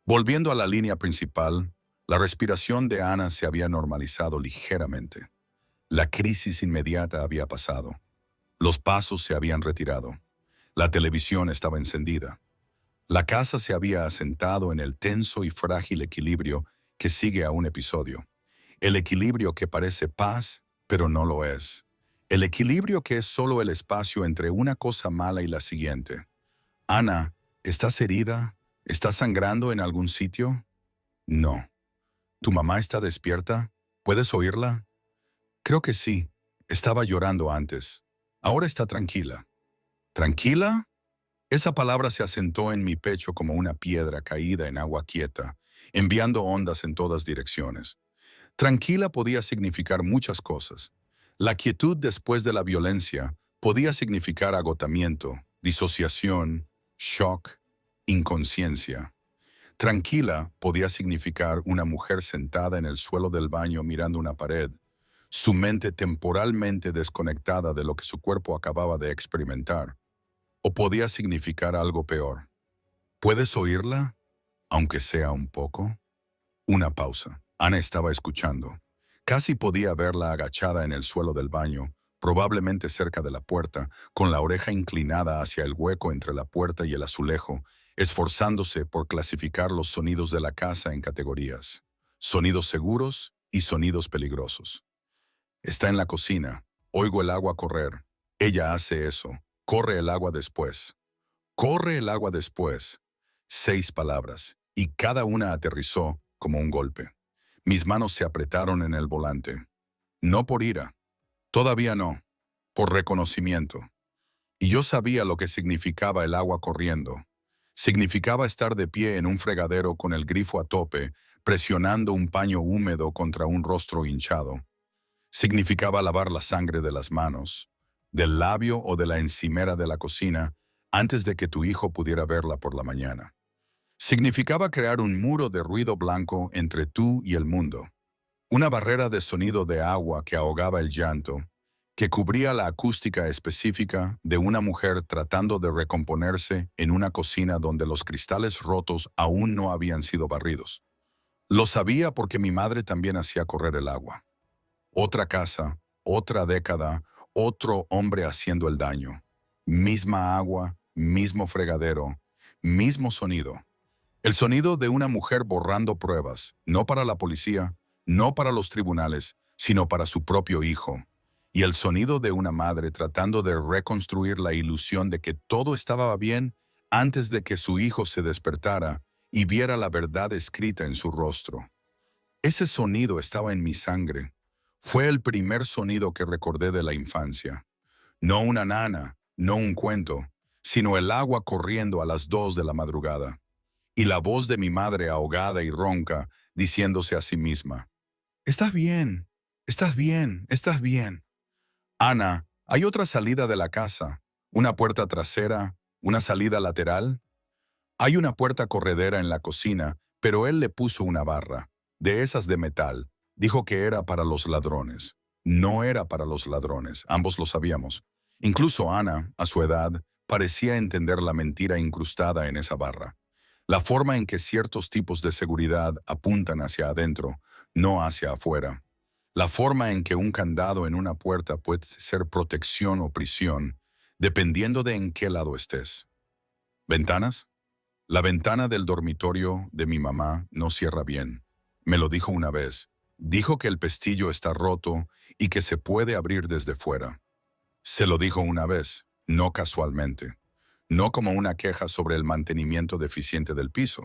A: Volviendo a la línea principal, la respiración de Ana se había normalizado ligeramente. La crisis inmediata había pasado. Los pasos se habían retirado. La televisión estaba encendida. La casa se había asentado en el tenso y frágil equilibrio que sigue a un episodio. El equilibrio que parece paz, pero no lo es. El equilibrio que es solo el espacio entre una cosa mala y la siguiente. Ana, ¿estás herida? ¿Estás sangrando en algún sitio? No. ¿Tu mamá está despierta? ¿Puedes oírla? Creo que sí. Estaba llorando antes. Ahora está tranquila. ¿Tranquila? Esa palabra se asentó en mi pecho como una piedra caída en agua quieta, enviando ondas en todas direcciones. Tranquila podía significar muchas cosas. La quietud después de la violencia podía significar agotamiento, disociación, shock, inconsciencia. Tranquila podía significar una mujer sentada en el suelo del baño mirando una pared, su mente temporalmente desconectada de lo que su cuerpo acababa de experimentar. O podía significar algo peor. ¿Puedes oírla? Aunque sea un poco. Una pausa. Ana estaba escuchando. Casi podía verla agachada en el suelo del baño, probablemente cerca de la puerta, con la oreja inclinada hacia el hueco entre la puerta y el azulejo, esforzándose por clasificar los sonidos de la casa en categorías. Sonidos seguros y sonidos peligrosos. Está en la cocina. Oigo el agua correr. Ella hace eso. Corre el agua después. Corre el agua después. 6 palabras, y cada una aterrizó como un golpe. Mis manos se apretaron en el volante. No por ira. Todavía no. Por reconocimiento. Y yo sabía lo que significaba el agua corriendo. Significaba estar de pie en un fregadero con el grifo a tope, presionando un paño húmedo contra un rostro hinchado. Significaba lavar la sangre de las manos, del labio o de la encimera de la cocina, antes de que tu hijo pudiera verla por la mañana. Significaba crear un muro de ruido blanco entre tú y el mundo. Una barrera de sonido de agua que ahogaba el llanto, que cubría la acústica específica de una mujer tratando de recomponerse en una cocina donde los cristales rotos aún no habían sido barridos. Lo sabía porque mi madre también hacía correr el agua. Otra casa, otra década, otro hombre haciendo el daño. Misma agua, mismo fregadero, mismo sonido. El sonido de una mujer borrando pruebas, no para la policía, no para los tribunales, sino para su propio hijo. Y el sonido de una madre tratando de reconstruir la ilusión de que todo estaba bien antes de que su hijo se despertara y viera la verdad escrita en su rostro. Ese sonido estaba en mi sangre. Fue el primer sonido que recordé de la infancia. No una nana, no un cuento, sino el agua corriendo a las 2 de la madrugada. Y la voz de mi madre ahogada y ronca, diciéndose a sí misma, «Estás bien, estás bien, estás bien». «Ana, ¿hay otra salida de la casa? ¿Una puerta trasera? ¿Una salida lateral?» «Hay una puerta corredera en la cocina, pero él le puso una barra, de esas de metal. Dijo que era para los ladrones». No era para los ladrones, ambos lo sabíamos. Incluso Ana, a su edad, parecía entender la mentira incrustada en esa barra. La forma en que ciertos tipos de seguridad apuntan hacia adentro, no hacia afuera. La forma en que un candado en una puerta puede ser protección o prisión, dependiendo de en qué lado estés. ¿Ventanas? La ventana del dormitorio de mi mamá no cierra bien. Me lo dijo una vez. Dijo que el pestillo está roto y que se puede abrir desde fuera. Se lo dijo una vez, no casualmente. No como una queja sobre el mantenimiento deficiente del piso.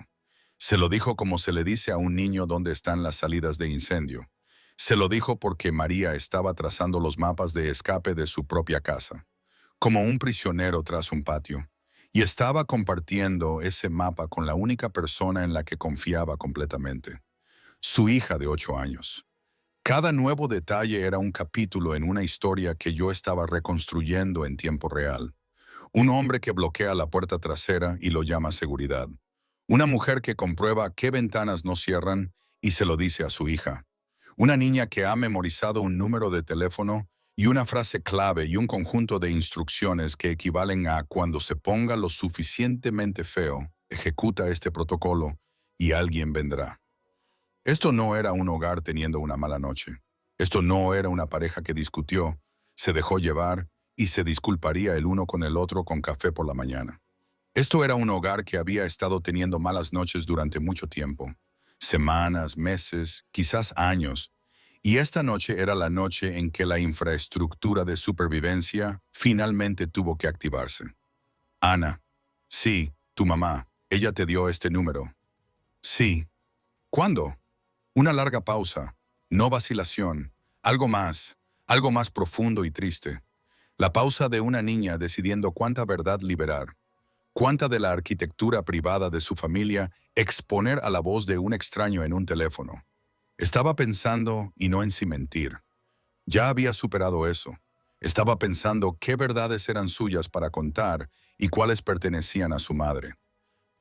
A: Se lo dijo como se le dice a un niño dónde están las salidas de incendio. Se lo dijo porque María estaba trazando los mapas de escape de su propia casa, como un prisionero tras un patio, y estaba compartiendo ese mapa con la única persona en la que confiaba completamente, su hija de 8 años. Cada nuevo detalle era un capítulo en una historia que yo estaba reconstruyendo en tiempo real. Un hombre que bloquea la puerta trasera y lo llama seguridad. Una mujer que comprueba qué ventanas no cierran y se lo dice a su hija. Una niña que ha memorizado un número de teléfono y una frase clave y un conjunto de instrucciones que equivalen a cuando se ponga lo suficientemente feo, ejecuta este protocolo y alguien vendrá. Esto no era un hogar teniendo una mala noche. Esto no era una pareja que discutió, se dejó llevar y se disculparía el uno con el otro con café por la mañana. Esto era un hogar que había estado teniendo malas noches durante mucho tiempo, semanas, meses, quizás años, y esta noche era la noche en que la infraestructura de supervivencia finalmente tuvo que activarse. Ana, sí, tu mamá, ella te dio este número. Sí. ¿Cuándo? Una larga pausa, no vacilación, algo más profundo y triste. La pausa de una niña decidiendo cuánta verdad liberar, cuánta de la arquitectura privada de su familia exponer a la voz de un extraño en un teléfono. Estaba pensando, y no en si mentir. Ya había superado eso. Estaba pensando qué verdades eran suyas para contar y cuáles pertenecían a su madre.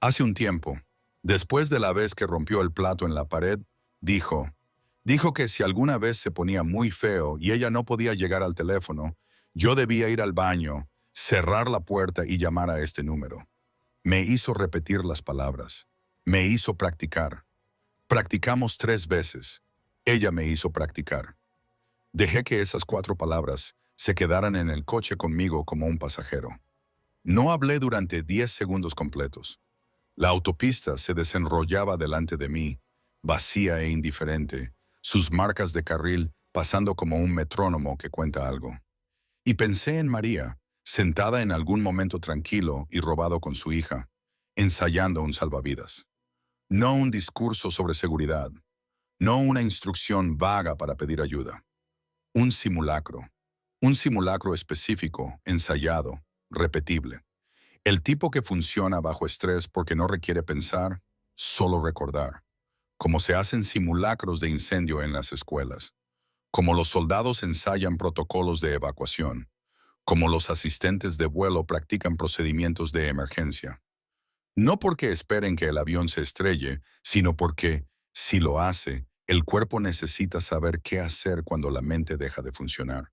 A: Hace un tiempo, después de la vez que rompió el plato en la pared, dijo que si alguna vez se ponía muy feo y ella no podía llegar al teléfono, yo debía ir al baño, cerrar la puerta y llamar a este número. Me hizo repetir las palabras. Me hizo practicar. Practicamos 3 veces. Ella me hizo practicar. Dejé que esas 4 palabras se quedaran en el coche conmigo como un pasajero. No hablé durante 10 segundos completos. La autopista se desenrollaba delante de mí, vacía e indiferente, sus marcas de carril pasando como un metrónomo que cuenta algo. Y pensé en María, sentada en algún momento tranquilo y robado con su hija, ensayando un salvavidas. No un discurso sobre seguridad, no una instrucción vaga para pedir ayuda. Un simulacro específico, ensayado, repetible. El tipo que funciona bajo estrés porque no requiere pensar, solo recordar. Como se hacen simulacros de incendio en las escuelas. Como los soldados ensayan protocolos de evacuación. Como los asistentes de vuelo practican procedimientos de emergencia. No porque esperen que el avión se estrelle, sino porque, si lo hace, el cuerpo necesita saber qué hacer cuando la mente deja de funcionar.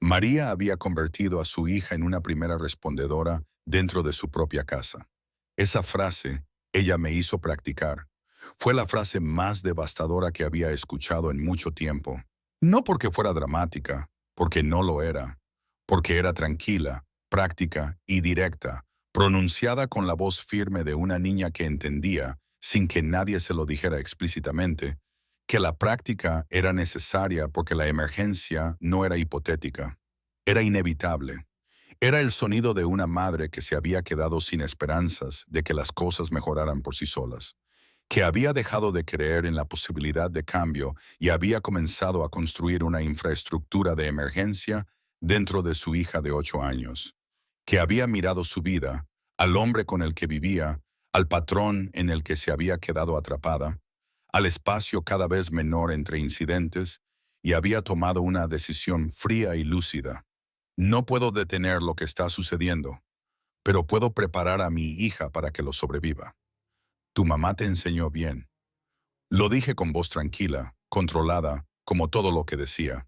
A: María había convertido a su hija en una primera respondedora dentro de su propia casa. Esa frase, ella me hizo practicar, fue la frase más devastadora que había escuchado en mucho tiempo. No porque fuera dramática, porque no lo era, porque era tranquila, práctica y directa, pronunciada con la voz firme de una niña que entendía, sin que nadie se lo dijera explícitamente, que la práctica era necesaria porque la emergencia no era hipotética, era inevitable. Era el sonido de una madre que se había quedado sin esperanzas de que las cosas mejoraran por sí solas, que había dejado de creer en la posibilidad de cambio y había comenzado a construir una infraestructura de emergencia dentro de su hija de 8 años, que había mirado su vida, al hombre con el que vivía, al patrón en el que se había quedado atrapada, al espacio cada vez menor entre incidentes, y había tomado una decisión fría y lúcida. No puedo detener lo que está sucediendo, pero puedo preparar a mi hija para que lo sobreviva. Tu mamá te enseñó bien. Lo dije con voz tranquila, controlada, como todo lo que decía.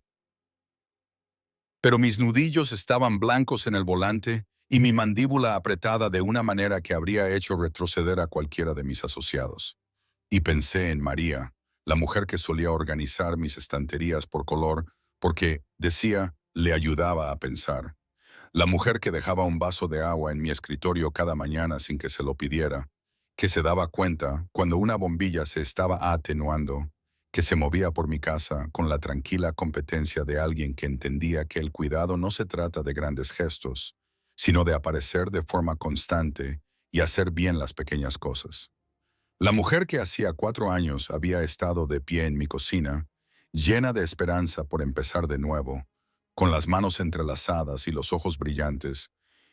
A: Pero mis nudillos estaban blancos en el volante y mi mandíbula apretada de una manera que habría hecho retroceder a cualquiera de mis asociados. Y pensé en María, la mujer que solía organizar mis estanterías por color, porque, decía, le ayudaba a pensar. La mujer que dejaba un vaso de agua en mi escritorio cada mañana sin que se lo pidiera, que se daba cuenta cuando una bombilla se estaba atenuando, que se movía por mi casa con la tranquila competencia de alguien que entendía que el cuidado no se trata de grandes gestos, sino de aparecer de forma constante y hacer bien las pequeñas cosas. La mujer que hacía 4 años había estado de pie en mi cocina, llena de esperanza por empezar de nuevo, con las manos entrelazadas y los ojos brillantes,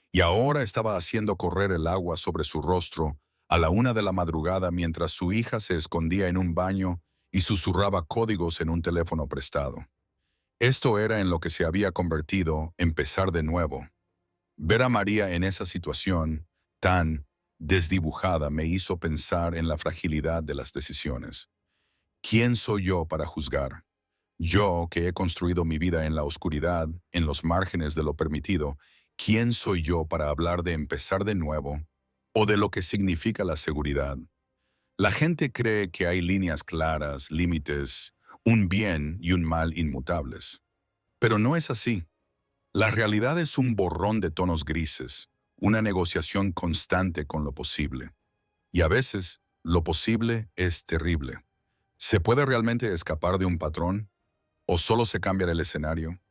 A: y ahora estaba haciendo correr el agua sobre su rostro a la 1 de la madrugada mientras su hija se escondía en un baño y susurraba códigos en un teléfono prestado. Esto era en lo que se había convertido empezar de nuevo. Ver a María en esa situación, tan desdibujada, me hizo pensar en la fragilidad de las decisiones. ¿Quién soy yo para juzgar? Yo, que he construido mi vida en la oscuridad, en los márgenes de lo permitido, ¿quién soy yo para hablar de empezar de nuevo o de lo que significa la seguridad? La gente cree que hay líneas claras, límites, un bien y un mal inmutables. Pero no es así. La realidad es un borrón de tonos grises, una negociación constante con lo posible. Y a veces, lo posible es terrible. ¿Se puede realmente escapar de un patrón? ¿O solo se cambia el escenario?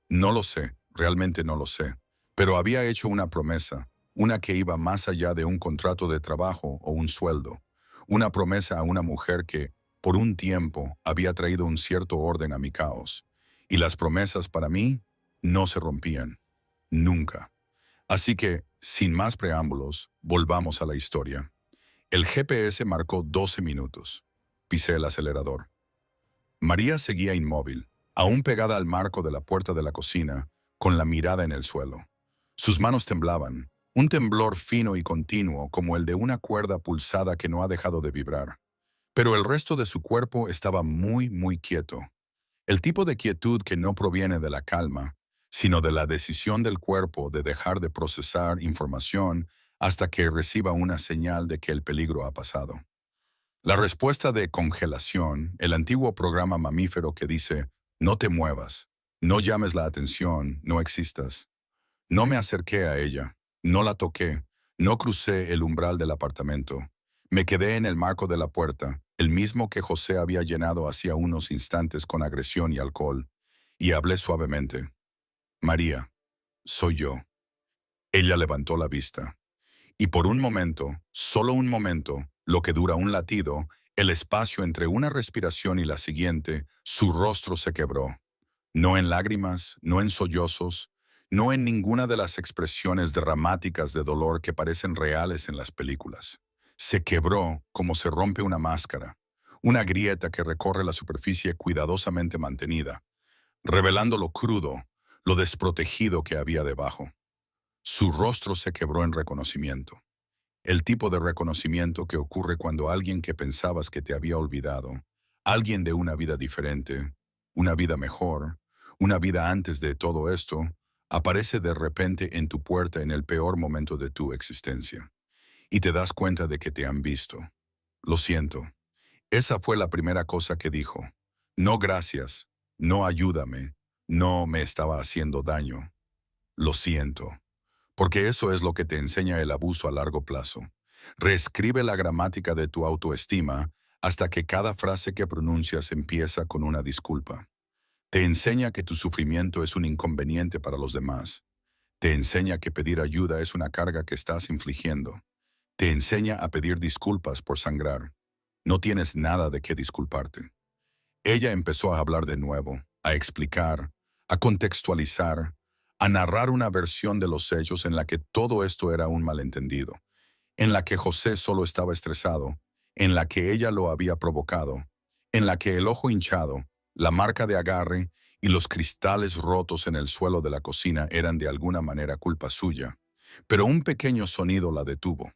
A: No lo sé, realmente no lo sé. Pero había hecho una promesa, una que iba más allá de un contrato de trabajo o un sueldo. Una promesa a una mujer que, por un tiempo, había traído un cierto orden a mi caos. Y las promesas para mí no se rompían. Nunca. Así que, sin más preámbulos, volvamos a la historia. El GPS marcó 12 minutos. Pisé el acelerador. María seguía inmóvil, aún pegada al marco de la puerta de la cocina, con la mirada en el suelo. Sus manos temblaban, un temblor fino y continuo como el de una cuerda pulsada que no ha dejado de vibrar. Pero el resto de su cuerpo estaba muy, muy quieto. El tipo de quietud que no proviene de la calma, sino de la decisión del cuerpo de dejar de procesar información hasta que reciba una señal de que el peligro ha pasado. La respuesta de congelación, el antiguo programa mamífero que dice, no te muevas, no llames la atención, no existas. No me acerqué a ella, no la toqué, no crucé el umbral del apartamento. Me quedé en el marco de la puerta, el mismo que José había llenado hacía unos instantes con agresión y alcohol, y hablé suavemente. María, soy yo. Ella levantó la vista. Y por un momento, solo un momento, lo que dura un latido, el espacio entre una respiración y la siguiente, su rostro se quebró. No en lágrimas, no en sollozos, no en ninguna de las expresiones dramáticas de dolor que parecen reales en las películas. Se quebró como se rompe una máscara, una grieta que recorre la superficie cuidadosamente mantenida, revelando lo crudo, lo desprotegido que había debajo. Su rostro se quebró en reconocimiento. El tipo de reconocimiento que ocurre cuando alguien que pensabas que te había olvidado, alguien de una vida diferente, una vida mejor, una vida antes de todo esto, aparece de repente en tu puerta en el peor momento de tu existencia. Y te das cuenta de que te han visto. Lo siento. Esa fue la primera cosa que dijo. No gracias, no ayúdame, no me estaba haciendo daño. Lo siento. Porque eso es lo que te enseña el abuso a largo plazo. Reescribe la gramática de tu autoestima hasta que cada frase que pronuncias empieza con una disculpa. Te enseña que tu sufrimiento es un inconveniente para los demás. Te enseña que pedir ayuda es una carga que estás infligiendo. Te enseña a pedir disculpas por sangrar. No tienes nada de qué disculparte. Ella empezó a hablar de nuevo, a explicar, a contextualizar, a narrar una versión de los hechos en la que todo esto era un malentendido, en la que José solo estaba estresado, en la que ella lo había provocado, en la que el ojo hinchado, la marca de agarre y los cristales rotos en el suelo de la cocina eran de alguna manera culpa suya. Pero un pequeño sonido la detuvo.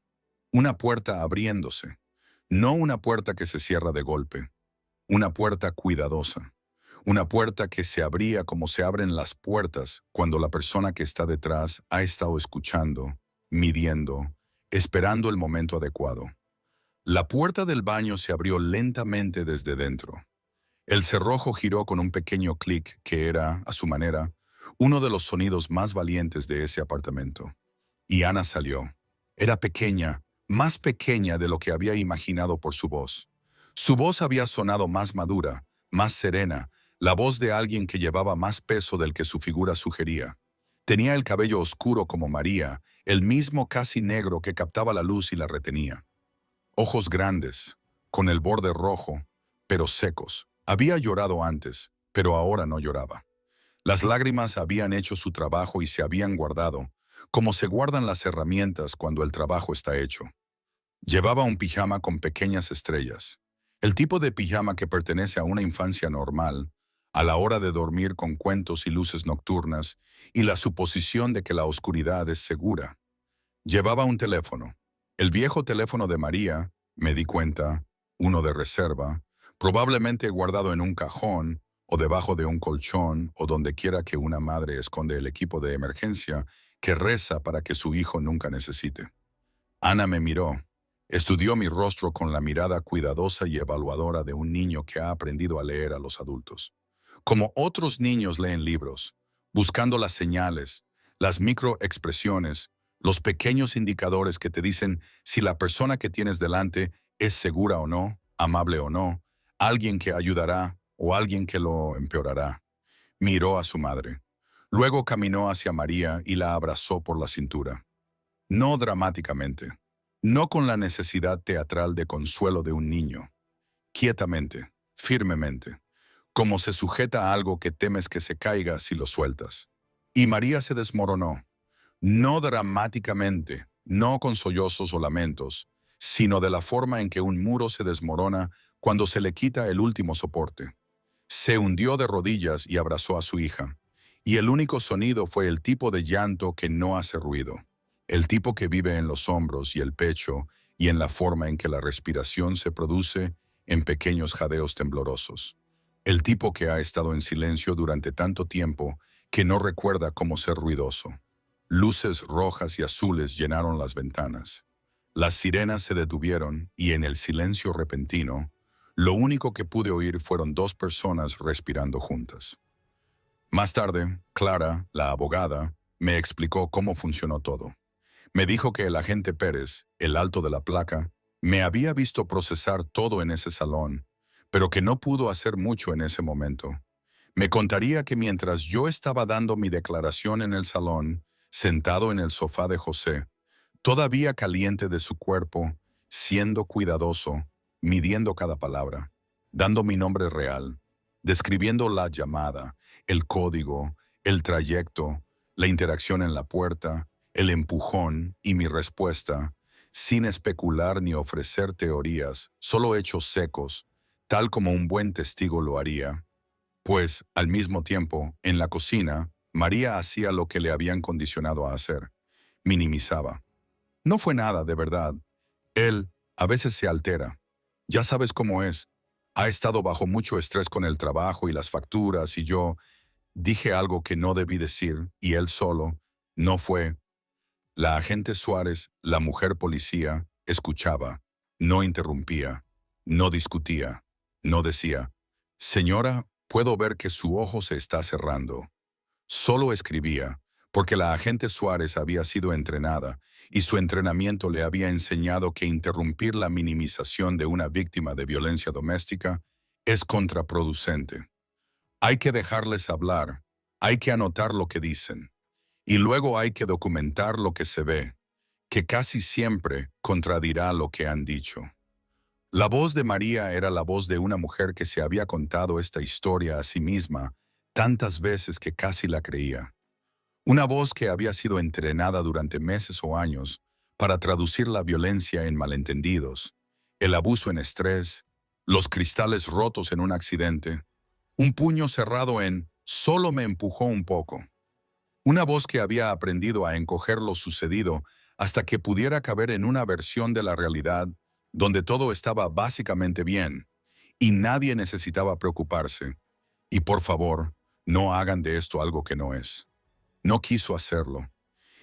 A: Una puerta abriéndose. No una puerta que se cierra de golpe. Una puerta cuidadosa. Una puerta que se abría como se abren las puertas cuando la persona que está detrás ha estado escuchando, midiendo, esperando el momento adecuado. La puerta del baño se abrió lentamente desde dentro. El cerrojo giró con un pequeño clic que era, a su manera, uno de los sonidos más valientes de ese apartamento. Y Ana salió. Era pequeña, más pequeña de lo que había imaginado por su voz. Su voz había sonado más madura, más serena, la voz de alguien que llevaba más peso del que su figura sugería. Tenía el cabello oscuro como María, el mismo casi negro que captaba la luz y la retenía. Ojos grandes, con el borde rojo, pero secos. Había llorado antes, pero ahora no lloraba. Las lágrimas habían hecho su trabajo y se habían guardado, como se guardan las herramientas cuando el trabajo está hecho. Llevaba un pijama con pequeñas estrellas. El tipo de pijama que pertenece a una infancia normal, a la hora de dormir con cuentos y luces nocturnas, y la suposición de que la oscuridad es segura. Llevaba un teléfono. El viejo teléfono de María, me di cuenta, uno de reserva, probablemente guardado en un cajón o debajo de un colchón o donde quiera que una madre esconde el equipo de emergencia que reza para que su hijo nunca necesite. Ana me miró. Estudió mi rostro con la mirada cuidadosa y evaluadora de un niño que ha aprendido a leer a los adultos. Como otros niños leen libros, buscando las señales, las microexpresiones, los pequeños indicadores que te dicen si la persona que tienes delante es segura o no, amable o no, alguien que ayudará o alguien que lo empeorará. Miró a su madre. Luego caminó hacia María y la abrazó por la cintura. No dramáticamente, no con la necesidad teatral de consuelo de un niño. Quietamente, firmemente, como se sujeta a algo que temes que se caiga si lo sueltas. Y María se desmoronó. No dramáticamente, no con sollozos o lamentos, sino de la forma en que un muro se desmorona cuando se le quita el último soporte. Se hundió de rodillas y abrazó a su hija, y el único sonido fue el tipo de llanto que no hace ruido, el tipo que vive en los hombros y el pecho y en la forma en que la respiración se produce en pequeños jadeos temblorosos, el tipo que ha estado en silencio durante tanto tiempo que no recuerda cómo ser ruidoso. Luces rojas y azules llenaron las ventanas. Las sirenas se detuvieron y en el silencio repentino, lo único que pude oír fueron dos personas respirando juntas. Más tarde, Clara, la abogada, me explicó cómo funcionó todo. Me dijo que el agente Pérez, el alto de la placa, me había visto procesar todo en ese salón, pero que no pudo hacer mucho en ese momento. Me contaría que mientras yo estaba dando mi declaración en el salón, sentado en el sofá de José, todavía caliente de su cuerpo, siendo cuidadoso, midiendo cada palabra, dando mi nombre real, describiendo la llamada, el código, el trayecto, La interacción en la puerta, el empujón y mi respuesta, sin especular ni ofrecer teorías, solo hechos secos, tal como un buen testigo lo haría. Pues, al mismo tiempo, en la cocina, María hacía lo que le habían condicionado a hacer. Minimizaba. No fue nada, de verdad. Él, a veces se altera. Ya sabes cómo es. Ha estado bajo mucho estrés con el trabajo y las facturas y yo dije algo que no debí decir y él solo. No fue. La agente Suárez, la mujer policía, escuchaba. No interrumpía. No discutía. No decía, señora, puedo ver que su ojo se está cerrando. Solo escribía, porque la agente Suárez había sido entrenada y su entrenamiento le había enseñado que interrumpir la minimización de una víctima de violencia doméstica es contraproducente. Hay que dejarles hablar, hay que anotar lo que dicen, y luego hay que documentar lo que se ve, que casi siempre contradirá lo que han dicho. La voz de María era la voz de una mujer que se había contado esta historia a sí misma tantas veces que casi la creía. Una voz que había sido entrenada durante meses o años para traducir la violencia en malentendidos, el abuso en estrés, los cristales rotos en un accidente, un puño cerrado en «solo me empujó un poco». Una voz que había aprendido a encoger lo sucedido hasta que pudiera caber en una versión de la realidad donde todo estaba básicamente bien y nadie necesitaba preocuparse. Y por favor, no hagan de esto algo que no es. No quiso hacerlo.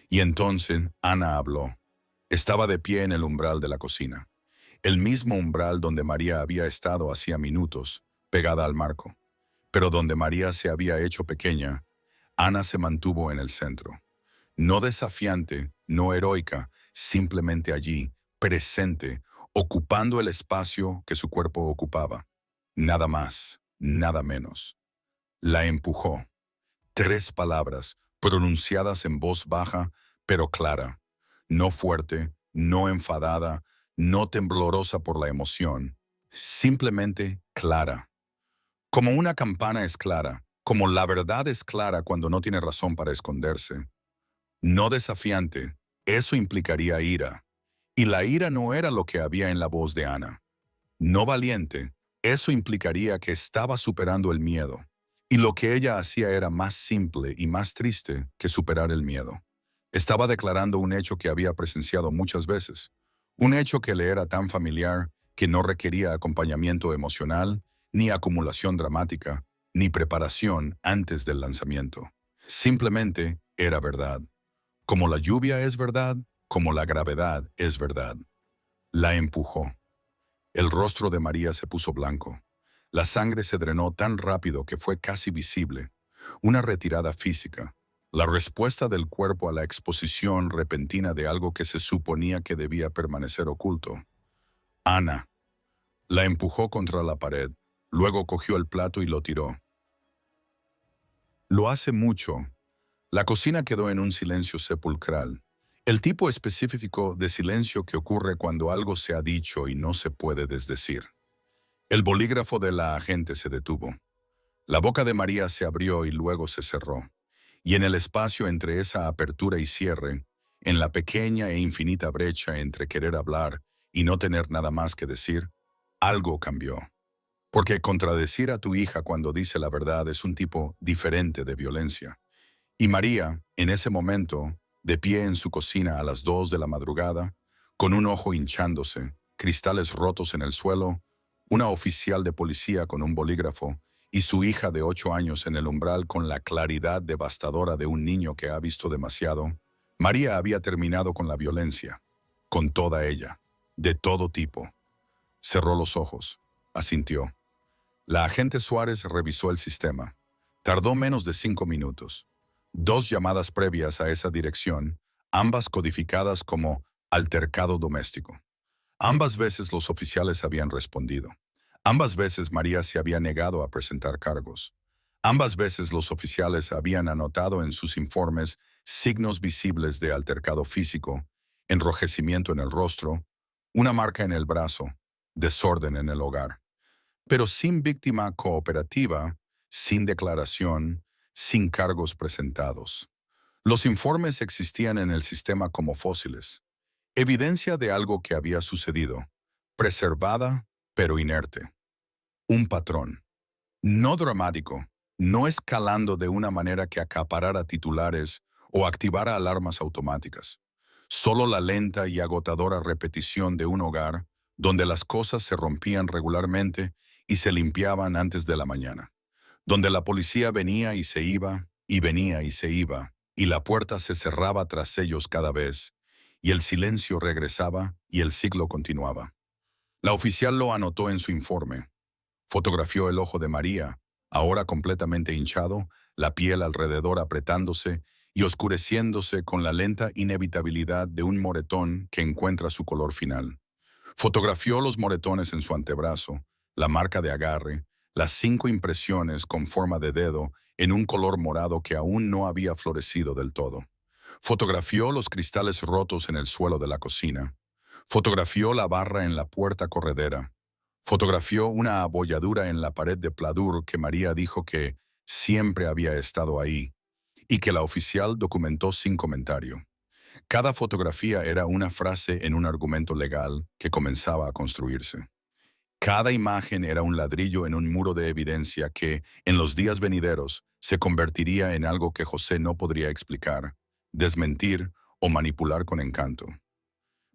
A: Y entonces Ana habló. Estaba de pie en el umbral de la cocina, el mismo umbral donde María había estado hacía minutos, pegada al marco. Pero donde María se había hecho pequeña, Ana se mantuvo en el centro. No desafiante, no heroica, simplemente allí, presente, ocupando el espacio que su cuerpo ocupaba. Nada más, nada menos. La empujó. 3 palabras, pronunciadas en voz baja, pero clara. No fuerte, no enfadada, no temblorosa por la emoción. Simplemente clara. Como una campana es clara, como la verdad es clara cuando no tiene razón para esconderse. No desafiante, eso implicaría ira. Y la ira no era lo que había en la voz de Ana. No valiente, eso implicaría que estaba superando el miedo. Y lo que ella hacía era más simple y más triste que superar el miedo. Estaba declarando un hecho que había presenciado muchas veces. Un hecho que le era tan familiar que no requería acompañamiento emocional, ni acumulación dramática, ni preparación antes del lanzamiento. Simplemente era verdad. Como la lluvia es verdad, como la gravedad es verdad. La empujó. El rostro de María se puso blanco. La sangre se drenó tan rápido que fue casi visible. Una retirada física. La respuesta del cuerpo a la exposición repentina de algo que se suponía que debía permanecer oculto. Ana. La empujó contra la pared. Luego cogió el plato y lo tiró. Lo hace mucho. La cocina quedó en un silencio sepulcral. El tipo específico de silencio que ocurre cuando algo se ha dicho y no se puede desdecir. El bolígrafo de la agente se detuvo. La boca de María se abrió y luego se cerró. Y en el espacio entre esa apertura y cierre, en la pequeña e infinita brecha entre querer hablar y no tener nada más que decir, algo cambió. Porque contradecir a tu hija cuando dice la verdad es un tipo diferente de violencia. Y María, en ese momento, de pie en su cocina a las 2 de la madrugada, con un ojo hinchándose, cristales rotos en el suelo, una oficial de policía con un bolígrafo y su hija de 8 años en el umbral con la claridad devastadora de un niño que ha visto demasiado, María había terminado con la violencia, con toda ella, de todo tipo. Cerró los ojos, asintió. La agente Suárez revisó el sistema. Tardó menos de 5 minutos. 2 llamadas previas a esa dirección, ambas codificadas como altercado doméstico. Ambas veces los oficiales habían respondido. Ambas veces María se había negado a presentar cargos. Ambas veces los oficiales habían anotado en sus informes signos visibles de altercado físico, enrojecimiento en el rostro, una marca en el brazo, desorden en el hogar. Pero sin víctima cooperativa, sin declaración, sin cargos presentados. Los informes existían en el sistema como fósiles, evidencia de algo que había sucedido, preservada pero inerte. Un patrón. No dramático, no escalando de una manera que acaparara titulares o activara alarmas automáticas. Solo la lenta y agotadora repetición de un hogar donde las cosas se rompían regularmente y se limpiaban antes de la mañana. Donde la policía venía y se iba, y venía y se iba, y la puerta se cerraba tras ellos cada vez, y el silencio regresaba y el ciclo continuaba. La oficial lo anotó en su informe. Fotografió el ojo de María, ahora completamente hinchado, la piel alrededor apretándose y oscureciéndose con la lenta inevitabilidad de un moretón que encuentra su color final. Fotografió los moretones en su antebrazo, la marca de agarre, las 5 impresiones con forma de dedo en un color morado que aún no había florecido del todo. Fotografió los cristales rotos en el suelo de la cocina. Fotografió la barra en la puerta corredera. Fotografió una abolladura en la pared de pladur que María dijo que siempre había estado ahí y que la oficial documentó sin comentario. Cada fotografía era una frase en un argumento legal que comenzaba a construirse. Cada imagen era un ladrillo en un muro de evidencia que, en los días venideros, se convertiría en algo que José no podría explicar, desmentir o manipular con encanto.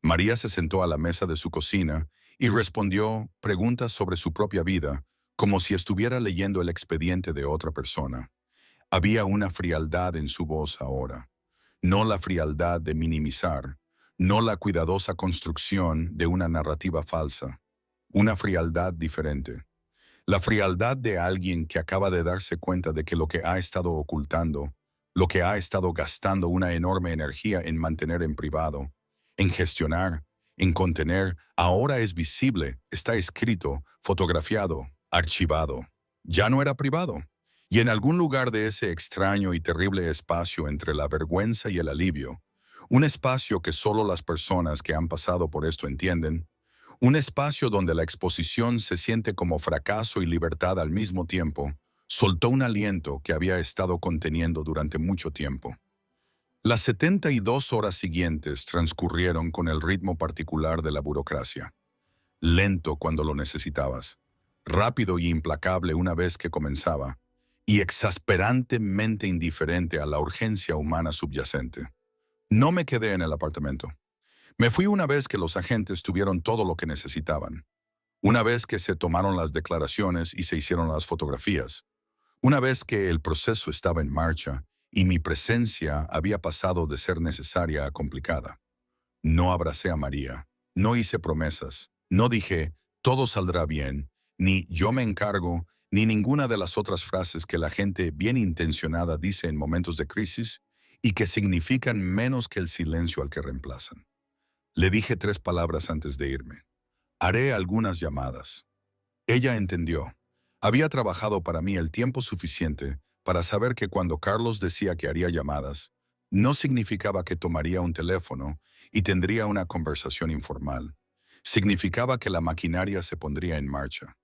A: María se sentó a la mesa de su cocina y respondió preguntas sobre su propia vida, como si estuviera leyendo el expediente de otra persona. Había una frialdad en su voz ahora, no la frialdad de minimizar, no la cuidadosa construcción de una narrativa falsa, una frialdad diferente. La frialdad de alguien que acaba de darse cuenta de que lo que ha estado ocultando, lo que ha estado gastando una enorme energía en mantener en privado, en gestionar, en contener, ahora es visible, está escrito, fotografiado, archivado. Ya no era privado. Y en algún lugar de ese extraño y terrible espacio entre la vergüenza y el alivio, un espacio que solo las personas que han pasado por esto entienden, un espacio donde la exposición se siente como fracaso y libertad al mismo tiempo, soltó un aliento que había estado conteniendo durante mucho tiempo. Las 72 horas siguientes transcurrieron con el ritmo particular de la burocracia. Lento cuando lo necesitabas, rápido y implacable una vez que comenzaba, y exasperantemente indiferente a la urgencia humana subyacente. No me quedé en el apartamento. Me fui una vez que los agentes tuvieron todo lo que necesitaban. Una vez que se tomaron las declaraciones y se hicieron las fotografías. Una vez que el proceso estaba en marcha y mi presencia había pasado de ser necesaria a complicada. No abracé a María, no hice promesas, no dije, todo saldrá bien, ni yo me encargo, ni ninguna de las otras frases que la gente bien intencionada dice en momentos de crisis y que significan menos que el silencio al que reemplazan. Le dije 3 palabras antes de irme. Haré algunas llamadas. Ella entendió. Había trabajado para mí el tiempo suficiente para saber que cuando Carlos decía que haría llamadas, no significaba que tomaría un teléfono y tendría una conversación informal. Significaba que la maquinaria se pondría en marcha.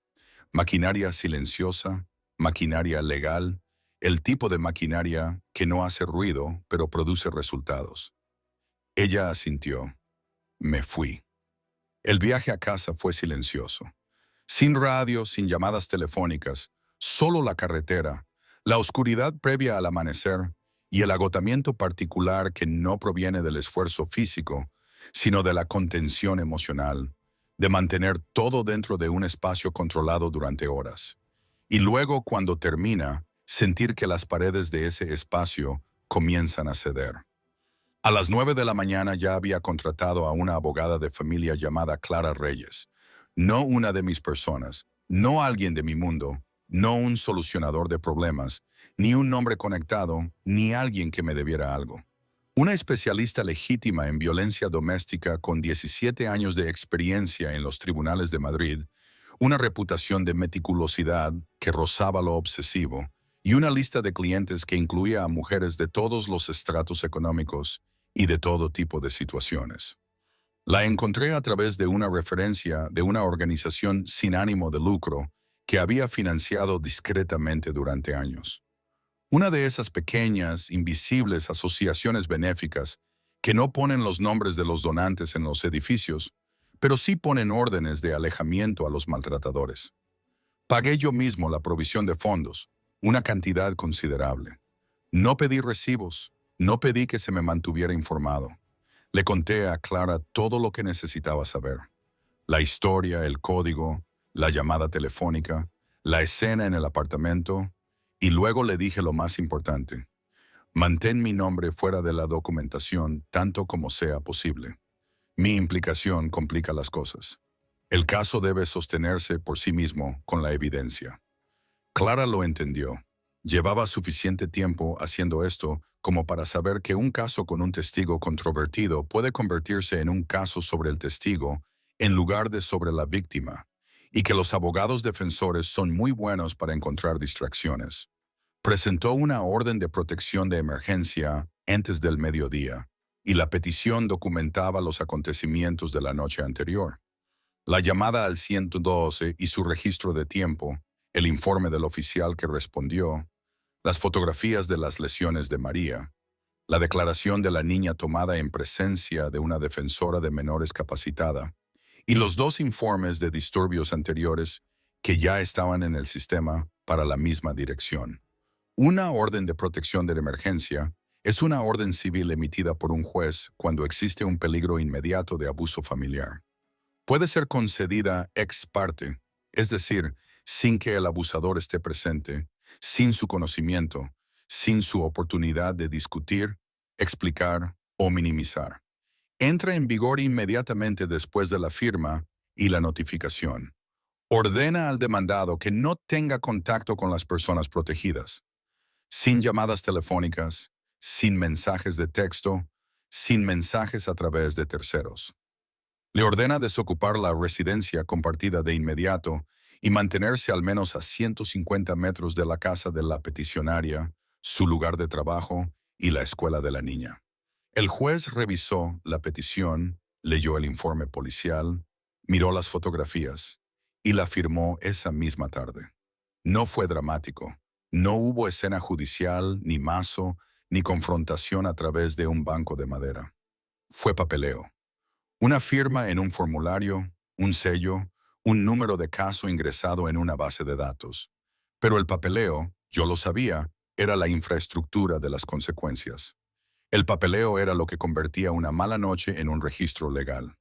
A: Maquinaria silenciosa, maquinaria legal, el tipo de maquinaria que no hace ruido pero produce resultados. Ella asintió. Me fui. El viaje a casa fue silencioso. Sin radio, sin llamadas telefónicas, solo la carretera, la oscuridad previa al amanecer y el agotamiento particular que no proviene del esfuerzo físico, sino de la contención emocional, de mantener todo dentro de un espacio controlado durante horas. Y luego, cuando termina, sentir que las paredes de ese espacio comienzan a ceder. A las 9 de la mañana ya había contratado a una abogada de familia llamada Clara Reyes. No una de mis personas, no alguien de mi mundo, no un solucionador de problemas, ni un nombre conectado, ni alguien que me debiera algo. Una especialista legítima en violencia doméstica con 17 años de experiencia en los tribunales de Madrid, una reputación de meticulosidad que rozaba lo obsesivo, y una lista de clientes que incluía a mujeres de todos los estratos económicos y de todo tipo de situaciones. La encontré a través de una referencia de una organización sin ánimo de lucro que había financiado discretamente durante años. Una de esas pequeñas, invisibles asociaciones benéficas que no ponen los nombres de los donantes en los edificios, pero sí ponen órdenes de alejamiento a los maltratadores. Pagué yo mismo la provisión de fondos, una cantidad considerable. No pedí recibos, no pedí que se me mantuviera informado. Le conté a Clara todo lo que necesitaba saber. La historia, el código, la llamada telefónica, la escena en el apartamento, y luego le dije lo más importante. Mantén mi nombre fuera de la documentación tanto como sea posible. Mi implicación complica las cosas. El caso debe sostenerse por sí mismo con la evidencia. Clara lo entendió. Llevaba suficiente tiempo haciendo esto como para saber que un caso con un testigo controvertido puede convertirse en un caso sobre el testigo en lugar de sobre la víctima, y que los abogados defensores son muy buenos para encontrar distracciones. Presentó una orden de protección de emergencia antes del mediodía, y la petición documentaba los acontecimientos de la noche anterior. La llamada al 112 y su registro de tiempo, el informe del oficial que respondió, las fotografías de las lesiones de María, la declaración de la niña tomada en presencia de una defensora de menores capacitada, y los dos informes de disturbios anteriores que ya estaban en el sistema para la misma dirección. Una orden de protección de emergencia es una orden civil emitida por un juez cuando existe un peligro inmediato de abuso familiar. Puede ser concedida ex parte, es decir, sin que el abusador esté presente, sin su conocimiento, sin su oportunidad de discutir, explicar o minimizar. Entra en vigor inmediatamente después de la firma y la notificación. Ordena al demandado que no tenga contacto con las personas protegidas, sin llamadas telefónicas, sin mensajes de texto, sin mensajes a través de terceros. Le ordena desocupar la residencia compartida de inmediato y mantenerse al menos a 150 metros de la casa de la peticionaria, su lugar de trabajo y la escuela de la niña. El juez revisó la petición, leyó el informe policial, miró las fotografías y la firmó esa misma tarde. No fue dramático. No hubo escena judicial, ni mazo, ni confrontación a través de un banco de madera. Fue papeleo. Una firma en un formulario, un sello, un número de caso ingresado en una base de datos. Pero el papeleo, yo lo sabía, era la infraestructura de las consecuencias. El papeleo era lo que convertía una mala noche en un registro legal.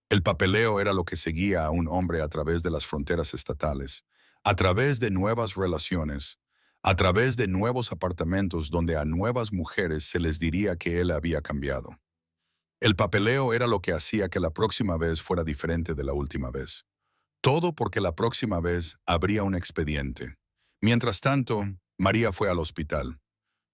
A: El papeleo era lo que seguía a un hombre a través de las fronteras estatales, a través de nuevas relaciones, a través de nuevos apartamentos donde a nuevas mujeres se les diría que él había cambiado. El papeleo era lo que hacía que la próxima vez fuera diferente de la última vez. Todo porque la próxima vez habría un expediente. Mientras tanto, María fue al hospital.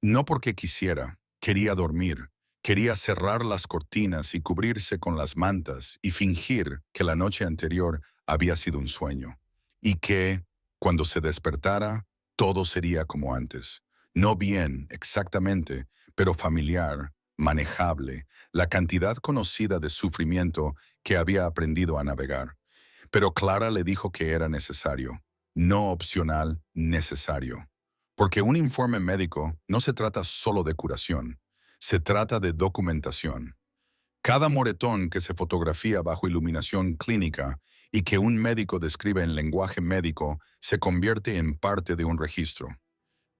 A: No porque quisiera, quería dormir, quería cerrar las cortinas y cubrirse con las mantas y fingir que la noche anterior había sido un sueño. Y que, cuando se despertara, todo sería como antes. No bien, exactamente, pero familiar, manejable, la cantidad conocida de sufrimiento que había aprendido a navegar. Pero Clara le dijo que era necesario, no opcional, necesario. Porque un informe médico no se trata solo de curación, se trata de documentación. Cada moretón que se fotografía bajo iluminación clínica y que un médico describe en lenguaje médico se convierte en parte de un registro.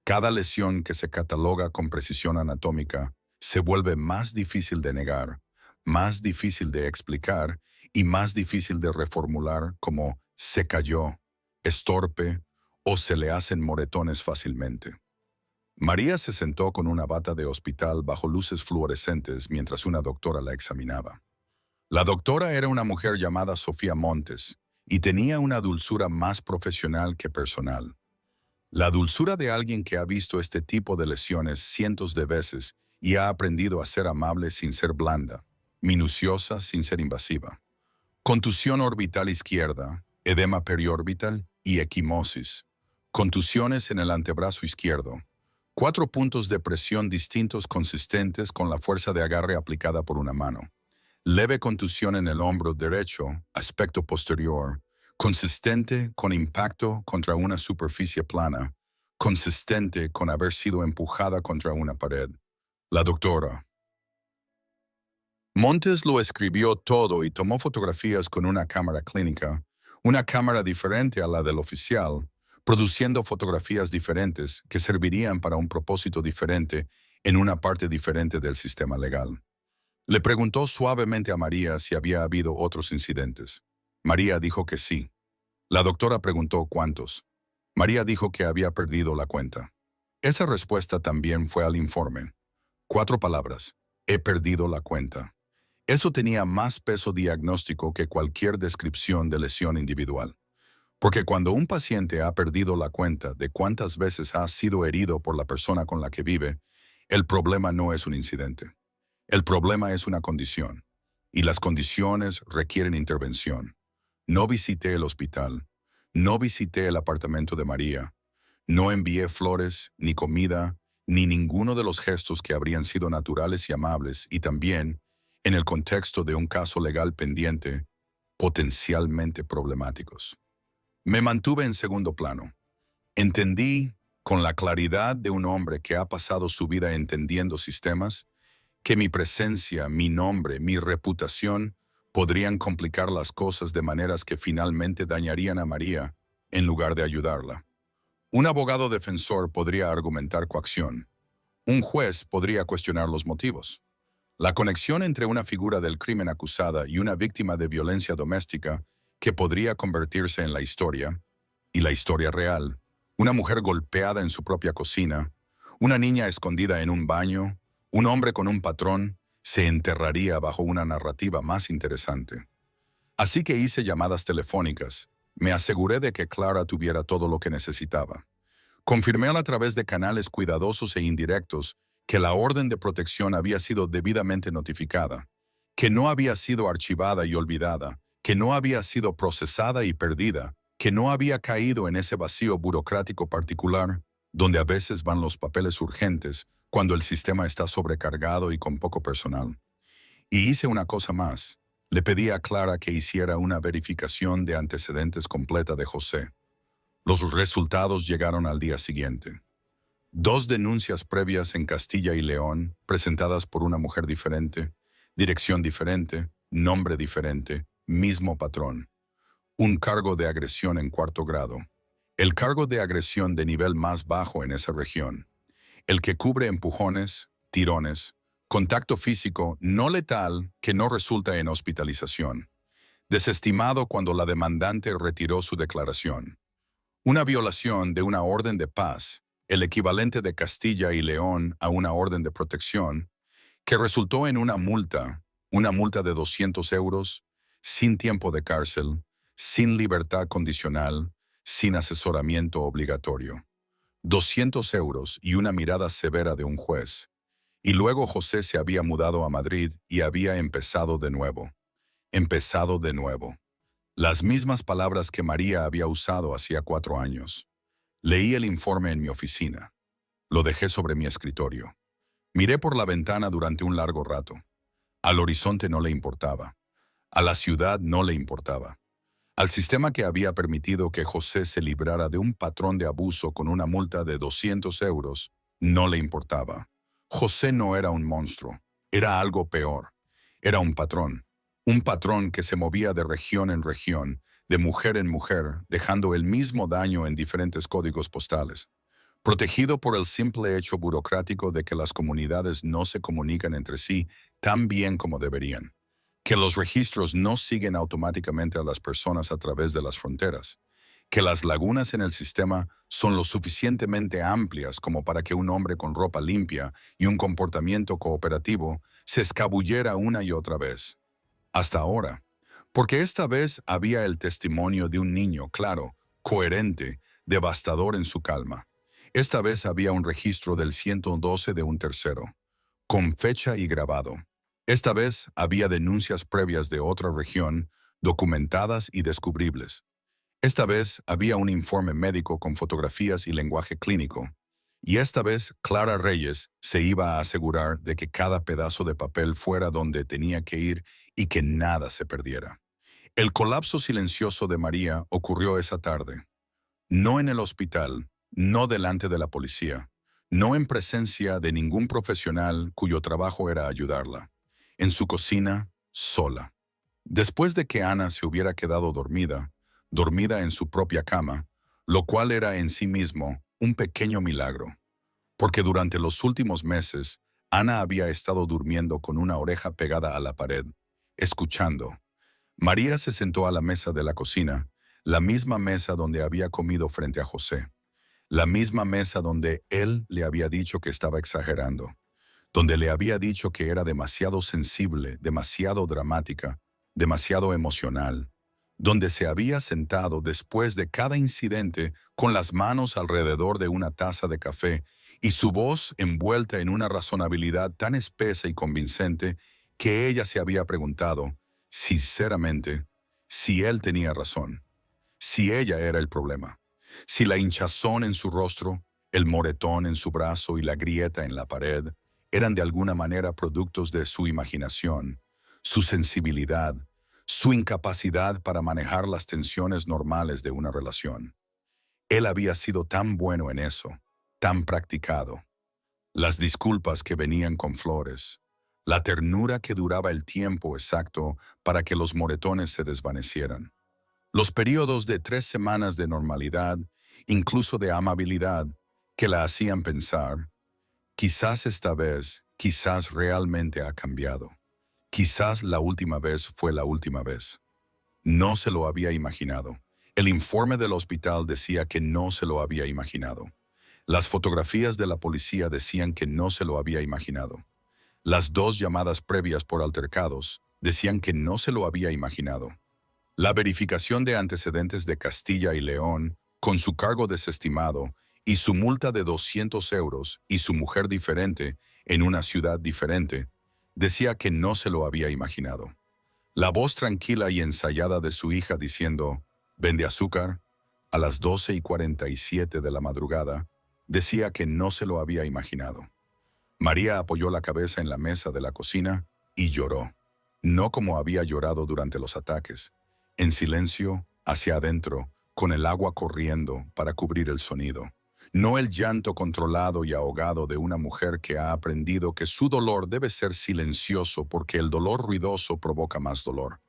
A: Cada lesión que se cataloga con precisión anatómica se vuelve más difícil de negar, más difícil de explicar y más difícil de reformular como se cayó, es torpe o se le hacen moretones fácilmente. María se sentó con una bata de hospital bajo luces fluorescentes mientras una doctora la examinaba. La doctora era una mujer llamada Sofía Montes y tenía una dulzura más profesional que personal. La dulzura de alguien que ha visto este tipo de lesiones cientos de veces y ha aprendido a ser amable sin ser blanda, minuciosa sin ser invasiva. Contusión orbital izquierda, edema periorbital y equimosis. Contusiones en el antebrazo izquierdo. 4 puntos de presión distintos consistentes con la fuerza de agarre aplicada por una mano. Leve contusión en el hombro derecho, aspecto posterior, consistente con impacto contra una superficie plana, consistente con haber sido empujada contra una pared. La doctora. Montes lo escribió todo y tomó fotografías con una cámara clínica, una cámara diferente a la del oficial, produciendo fotografías diferentes que servirían para un propósito diferente en una parte diferente del sistema legal. Le preguntó suavemente a María si había habido otros incidentes. María dijo que sí. La doctora preguntó cuántos. María dijo que había perdido la cuenta. Esa respuesta también fue al informe. 4 palabras. He perdido la cuenta. Eso tenía más peso diagnóstico que cualquier descripción de lesión individual. Porque cuando un paciente ha perdido la cuenta de cuántas veces ha sido herido por la persona con la que vive, el problema no es un incidente. El problema es una condición. Y las condiciones requieren intervención. No visité el hospital. No visité el apartamento de María. No envié flores, ni comida, ni ninguno de los gestos que habrían sido naturales y amables y también, en el contexto de un caso legal pendiente, potencialmente problemáticos. Me mantuve en segundo plano. Entendí, con la claridad de un hombre que ha pasado su vida entendiendo sistemas, que mi presencia, mi nombre, mi reputación podrían complicar las cosas de maneras que finalmente dañarían a María en lugar de ayudarla. Un abogado defensor podría argumentar coacción. Un juez podría cuestionar los motivos. La conexión entre una figura del crimen acusada y una víctima de violencia doméstica que podría convertirse en la historia, y la historia real, una mujer golpeada en su propia cocina, una niña escondida en un baño, un hombre con un patrón, se enterraría bajo una narrativa más interesante. Así que hice llamadas telefónicas. Me aseguré de que Clara tuviera todo lo que necesitaba. Confirmé a través de canales cuidadosos e indirectos que la orden de protección había sido debidamente notificada, que no había sido archivada y olvidada, que no había sido procesada y perdida, que no había caído en ese vacío burocrático particular donde a veces van los papeles urgentes cuando el sistema está sobrecargado y con poco personal. Y hice una cosa más. Le pedí a Clara que hiciera una verificación de antecedentes completa de José. Los resultados llegaron al día siguiente. 2 denuncias previas en Castilla y León, presentadas por una mujer diferente, dirección diferente, nombre diferente, mismo patrón. Un cargo de agresión en 4º grado. El cargo de agresión de nivel más bajo en esa región. El que cubre empujones, tirones, contacto físico no letal que no resulta en hospitalización. Desestimado cuando la demandante retiró su declaración. Una violación de una orden de paz, el equivalente de Castilla y León a una orden de protección, que resultó en una multa de 200 euros, sin tiempo de cárcel, sin libertad condicional, sin asesoramiento obligatorio. 200 euros y una mirada severa de un juez. Y luego José se había mudado a Madrid y había empezado de nuevo. Empezado de nuevo. Las mismas palabras que María había usado hacía 4 años. Leí el informe en mi oficina. Lo dejé sobre mi escritorio. Miré por la ventana durante un largo rato. Al horizonte no le importaba. A la ciudad no le importaba. Al sistema que había permitido que José se librara de un patrón de abuso con una multa de 200 euros, no le importaba. José no era un monstruo, era algo peor. Era un patrón que se movía de región en región, de mujer en mujer, dejando el mismo daño en diferentes códigos postales. Protegido por el simple hecho burocrático de que las comunidades no se comunican entre sí tan bien como deberían. Que los registros no siguen automáticamente a las personas a través de las fronteras. Que las lagunas en el sistema son lo suficientemente amplias como para que un hombre con ropa limpia y un comportamiento cooperativo se escabullera una y otra vez. Hasta ahora. Porque esta vez había el testimonio de un niño claro, coherente, devastador en su calma. Esta vez había un registro del 112 de un tercero, con fecha y grabado. Esta vez había denuncias previas de otra región, documentadas y descubribles. Esta vez había un informe médico con fotografías y lenguaje clínico. Y esta vez Clara Reyes se iba a asegurar de que cada pedazo de papel fuera donde tenía que ir y que nada se perdiera. El colapso silencioso de María ocurrió esa tarde. No en el hospital, no delante de la policía, no en presencia de ningún profesional cuyo trabajo era ayudarla, en su cocina, sola. Después de que Ana se hubiera quedado dormida en su propia cama, lo cual era en sí mismo un pequeño milagro, porque durante los últimos meses Ana había estado durmiendo con una oreja pegada a la pared, escuchando. María se sentó a la mesa de la cocina, la misma mesa donde había comido frente a José, la misma mesa donde él le había dicho que estaba exagerando, donde le había dicho que era demasiado sensible, demasiado dramática, demasiado emocional, donde se había sentado después de cada incidente con las manos alrededor de una taza de café y su voz envuelta en una razonabilidad tan espesa y convincente que ella se había preguntado, sinceramente, si él tenía razón, si ella era el problema, si la hinchazón en su rostro, el moretón en su brazo y la grieta en la pared eran de alguna manera productos de su imaginación, su sensibilidad, su incapacidad para manejar las tensiones normales de una relación. Él había sido tan bueno en eso, tan practicado. Las disculpas que venían con flores, la ternura que duraba el tiempo exacto para que los moretones se desvanecieran. Los periodos de 3 semanas de normalidad, incluso de amabilidad, que la hacían pensar, quizás esta vez, quizás realmente ha cambiado. Quizás la última vez fue la última vez. No se lo había imaginado. El informe del hospital decía que no se lo había imaginado. Las fotografías de la policía decían que no se lo había imaginado. Las 2 llamadas previas por altercados decían que no se lo había imaginado. La verificación de antecedentes de Castilla y León, con su cargo desestimado y su multa de 200 euros y su mujer diferente en una ciudad diferente, decía que no se lo había imaginado. La voz tranquila y ensayada de su hija diciendo, «¿Vende azúcar?», a las 12:47 de la madrugada, decía que no se lo había imaginado. María apoyó la cabeza en la mesa de la cocina y lloró. No como había llorado durante los ataques, en silencio, hacia adentro, con el agua corriendo para cubrir el sonido. No el llanto controlado y ahogado de una mujer que ha aprendido que su dolor debe ser silencioso porque el dolor ruidoso provoca más dolor.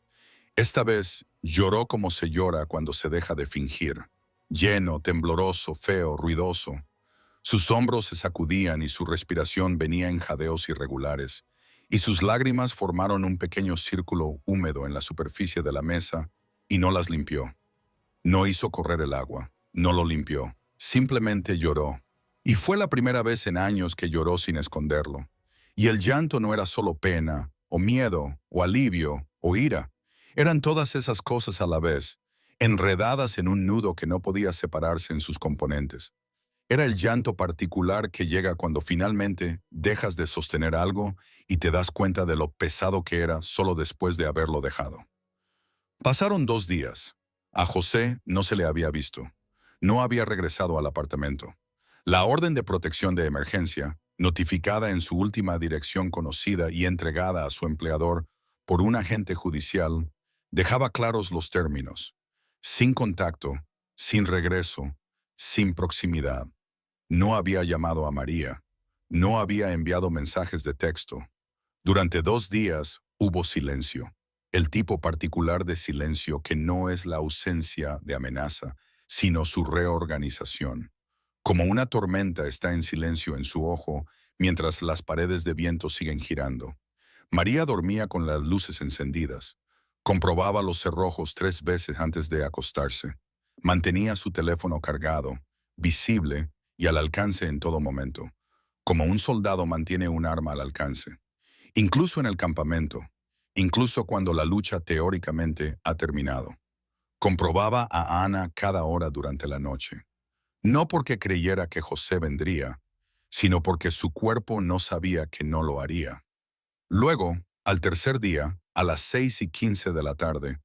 A: Esta vez lloró como se llora cuando se deja de fingir. Lleno, tembloroso, feo, ruidoso. Sus hombros se sacudían y su respiración venía en jadeos irregulares, y sus lágrimas formaron un pequeño círculo húmedo en la superficie de la mesa y no las limpió. No hizo correr el agua, no lo limpió, simplemente lloró. Y fue la primera vez en años que lloró sin esconderlo. Y el llanto no era solo pena, o miedo, o alivio, o ira. Eran todas esas cosas a la vez, enredadas en un nudo que no podía separarse en sus componentes. Era el llanto particular que llega cuando finalmente dejas de sostener algo y te das cuenta de lo pesado que era solo después de haberlo dejado. Pasaron 2 días. A José no se le había visto. No había regresado al apartamento. La orden de protección de emergencia, notificada en su última dirección conocida y entregada a su empleador por un agente judicial, dejaba claros los términos. Sin contacto, sin regreso, sin proximidad. No había llamado a María. No había enviado mensajes de texto. Durante 2 días hubo silencio. El tipo particular de silencio que no es la ausencia de amenaza, sino su reorganización. Como una tormenta está en silencio en su ojo, mientras las paredes de viento siguen girando. María dormía con las luces encendidas. Comprobaba los cerrojos 3 veces antes de acostarse. Mantenía su teléfono cargado, visible y al alcance en todo momento, como un soldado mantiene un arma al alcance. Incluso en el campamento, incluso cuando la lucha teóricamente ha terminado. Comprobaba a Ana cada hora durante la noche. No porque creyera que José vendría, sino porque su cuerpo no sabía que no lo haría. Luego, al tercer día, a las 6:15 de la tarde,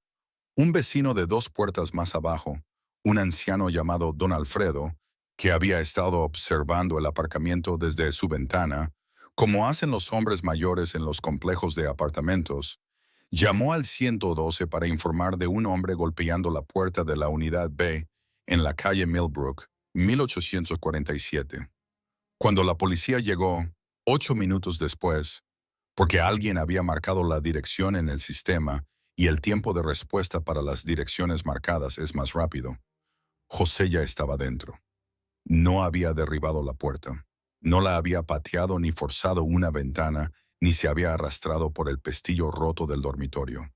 A: un vecino de 2 puertas más abajo, un anciano llamado Don Alfredo, que había estado observando el aparcamiento desde su ventana, como hacen los hombres mayores en los complejos de apartamentos, llamó al 112 para informar de un hombre golpeando la puerta de la unidad B en la calle Millbrook 1847. Cuando la policía llegó, 8 minutos después, porque alguien había marcado la dirección en el sistema y el tiempo de respuesta para las direcciones marcadas es más rápido, José ya estaba dentro. No había derribado la puerta. No la había pateado ni forzado una ventana, ni se había arrastrado por el pestillo roto del dormitorio.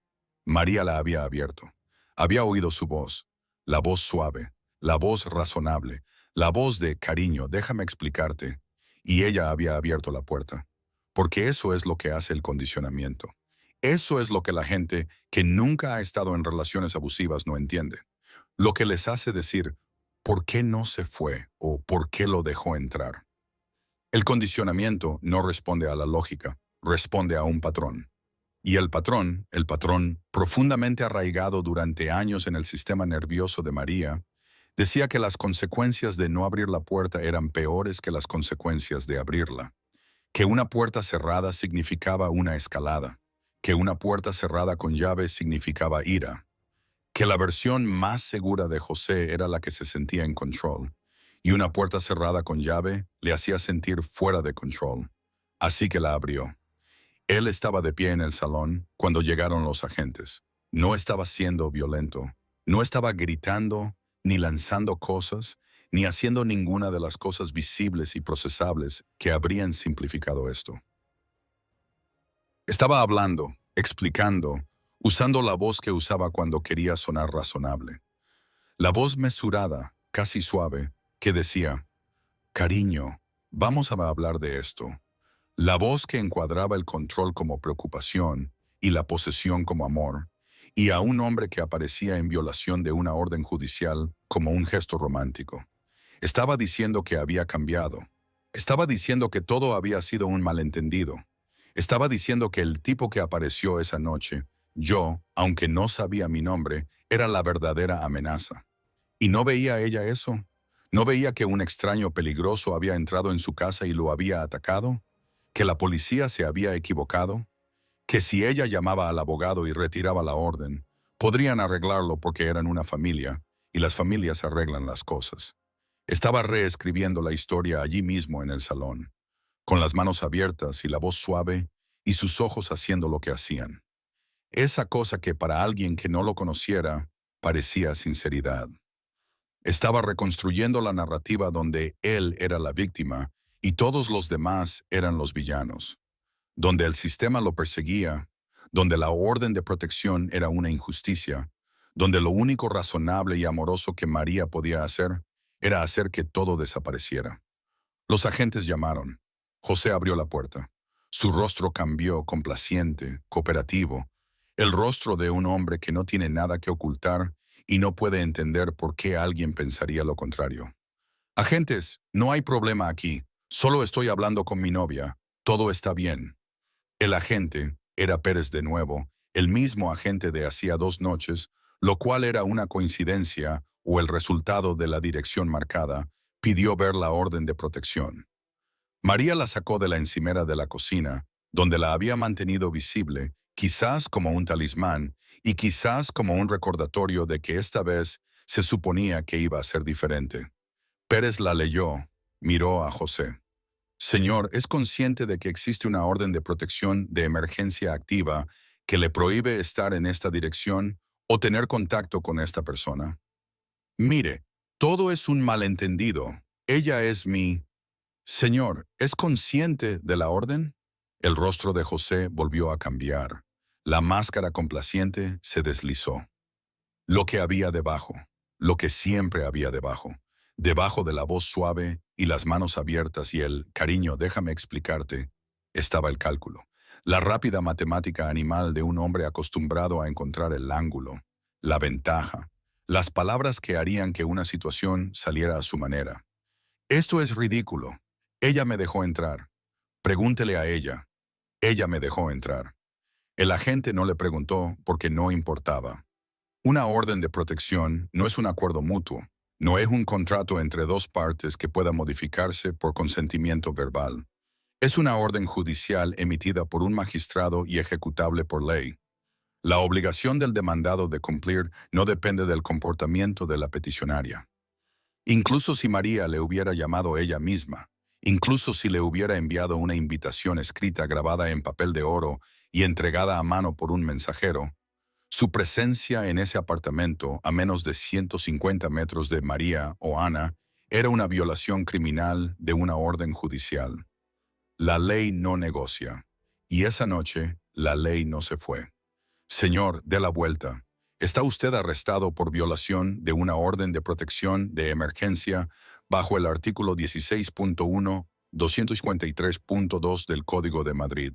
A: María la había abierto. Había oído su voz, la voz suave, la voz razonable, la voz de cariño, déjame explicarte. Y ella había abierto la puerta. Porque eso es lo que hace el condicionamiento. Eso es lo que la gente que nunca ha estado en relaciones abusivas no entiende. Lo que les hace decir, ¿por qué no se fue o por qué lo dejó entrar? El condicionamiento no responde a la lógica, responde a un patrón. Y el patrón profundamente arraigado durante años en el sistema nervioso de María, decía que las consecuencias de no abrir la puerta eran peores que las consecuencias de abrirla, que una puerta cerrada significaba una escalada, que una puerta cerrada con llave significaba ira, que la versión más segura de José era la que se sentía en control, y una puerta cerrada con llave le hacía sentir fuera de control. Así que la abrió. Él estaba de pie en el salón cuando llegaron los agentes. No estaba siendo violento, no estaba gritando, ni lanzando cosas, ni haciendo ninguna de las cosas visibles y procesables que habrían simplificado esto. Estaba hablando, explicando, usando la voz que usaba cuando quería sonar razonable. La voz mesurada, casi suave, que decía, «Cariño, vamos a hablar de esto». La voz que encuadraba el control como preocupación y la posesión como amor, y a un hombre que aparecía en violación de una orden judicial como un gesto romántico. Estaba diciendo que había cambiado. Estaba diciendo que todo había sido un malentendido. Estaba diciendo que el tipo que apareció esa noche, yo, aunque no sabía mi nombre, era la verdadera amenaza. ¿Y no veía ella eso? ¿No veía que un extraño peligroso había entrado en su casa y lo había atacado? ¿Que la policía se había equivocado? ¿Que si ella llamaba al abogado y retiraba la orden, podrían arreglarlo porque eran una familia, y las familias arreglan las cosas? Estaba reescribiendo la historia allí mismo en el salón, con las manos abiertas y la voz suave y sus ojos haciendo lo que hacían. Esa cosa que para alguien que no lo conociera parecía sinceridad. Estaba reconstruyendo la narrativa donde él era la víctima y todos los demás eran los villanos, donde el sistema lo perseguía, donde la orden de protección era una injusticia, donde lo único razonable y amoroso que María podía hacer era hacer que todo desapareciera. Los agentes llamaron. José abrió la puerta. Su rostro cambió, complaciente, cooperativo, el rostro de un hombre que no tiene nada que ocultar y no puede entender por qué alguien pensaría lo contrario. Agentes, no hay problema aquí. Solo estoy hablando con mi novia. Todo está bien. El agente era Pérez de nuevo, el mismo agente de hacía 2 noches, lo cual era una coincidencia o el resultado de la dirección marcada, pidió ver la orden de protección. María la sacó de la encimera de la cocina, donde la había mantenido visible, quizás como un talismán y quizás como un recordatorio de que esta vez se suponía que iba a ser diferente. Pérez la leyó, miró a José. Señor, ¿es consciente de que existe una orden de protección de emergencia activa que le prohíbe estar en esta dirección o tener contacto con esta persona? Mire, todo es un malentendido. Ella es mi... Señor, ¿es consciente de la orden? El rostro de José volvió a cambiar. La máscara complaciente se deslizó. Lo que había debajo, lo que siempre había debajo, debajo de la voz suave y las manos abiertas y el «cariño, déjame explicarte», estaba el cálculo, la rápida matemática animal de un hombre acostumbrado a encontrar el ángulo, la ventaja, las palabras que harían que una situación saliera a su manera. Esto es ridículo. Ella me dejó entrar. Pregúntele a ella. Ella me dejó entrar. El agente no le preguntó porque no importaba. Una orden de protección no es un acuerdo mutuo, no es un contrato entre dos partes que pueda modificarse por consentimiento verbal. Es una orden judicial emitida por un magistrado y ejecutable por ley. La obligación del demandado de cumplir no depende del comportamiento de la peticionaria. Incluso si María le hubiera llamado ella misma, incluso si le hubiera enviado una invitación escrita grabada en papel de oro y entregada a mano por un mensajero, su presencia en ese apartamento a menos de 150 metros de María o Ana era una violación criminal de una orden judicial. La ley no negocia. Y esa noche, la ley no se fue. Señor, dé la vuelta. Está usted arrestado por violación de una orden de protección de emergencia bajo el artículo 16.1, 253.2 del Código de Madrid.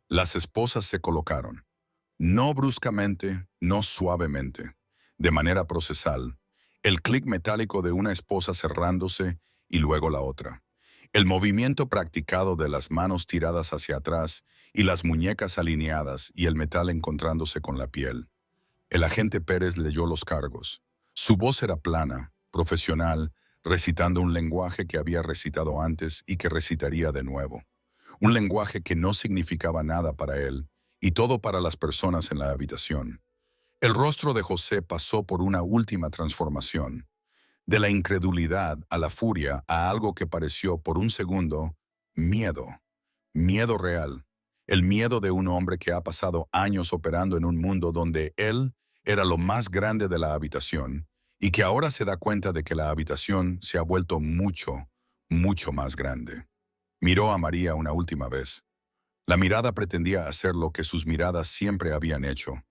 A: Las esposas se colocaron. No bruscamente, no suavemente, de manera procesal, el clic metálico de una esposa cerrándose y luego la otra. El movimiento practicado de las manos tiradas hacia atrás y las muñecas alineadas y el metal encontrándose con la piel. El agente Pérez leyó los cargos. Su voz era plana, profesional, recitando un lenguaje que había recitado antes y que recitaría de nuevo. Un lenguaje que no significaba nada para él, y todo para las personas en la habitación. El rostro de José pasó por una última transformación, de la incredulidad a la furia a algo que pareció por un segundo miedo, miedo real, el miedo de un hombre que ha pasado años operando en un mundo donde él era lo más grande de la habitación y que ahora se da cuenta de que la habitación se ha vuelto mucho, mucho más grande. Miró a María una última vez. La mirada pretendía hacer lo que sus miradas siempre habían hecho: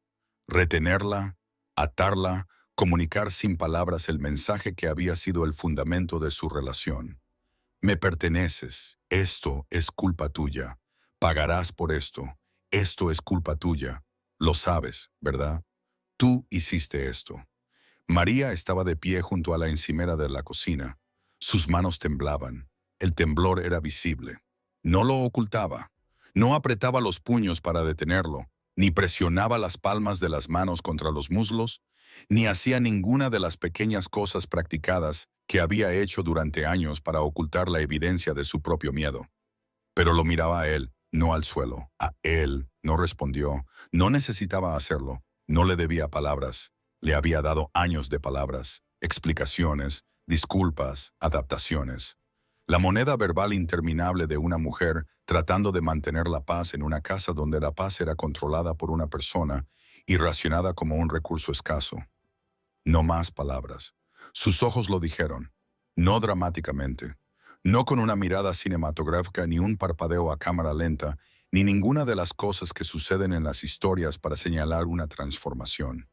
A: retenerla, atarla, comunicar sin palabras el mensaje que había sido el fundamento de su relación. Me perteneces, esto es culpa tuya, pagarás por esto es culpa tuya, lo sabes, ¿verdad? Tú hiciste esto. María estaba de pie junto a la encimera de la cocina. Sus manos temblaban. El temblor era visible. No lo ocultaba. No apretaba los puños para detenerlo, ni presionaba las palmas de las manos contra los muslos, ni hacía ninguna de las pequeñas cosas practicadas que había hecho durante años para ocultar la evidencia de su propio miedo. Pero lo miraba a él, no al suelo. A él. No respondió. No necesitaba hacerlo. No le debía palabras. Le había dado años de palabras, explicaciones, disculpas, adaptaciones. La moneda verbal interminable de una mujer tratando de mantener la paz en una casa donde la paz era controlada por una persona y racionada como un recurso escaso. No más palabras. Sus ojos lo dijeron, no dramáticamente, no con una mirada cinematográfica ni un parpadeo a cámara lenta, ni ninguna de las cosas que suceden en las historias para señalar una transformación.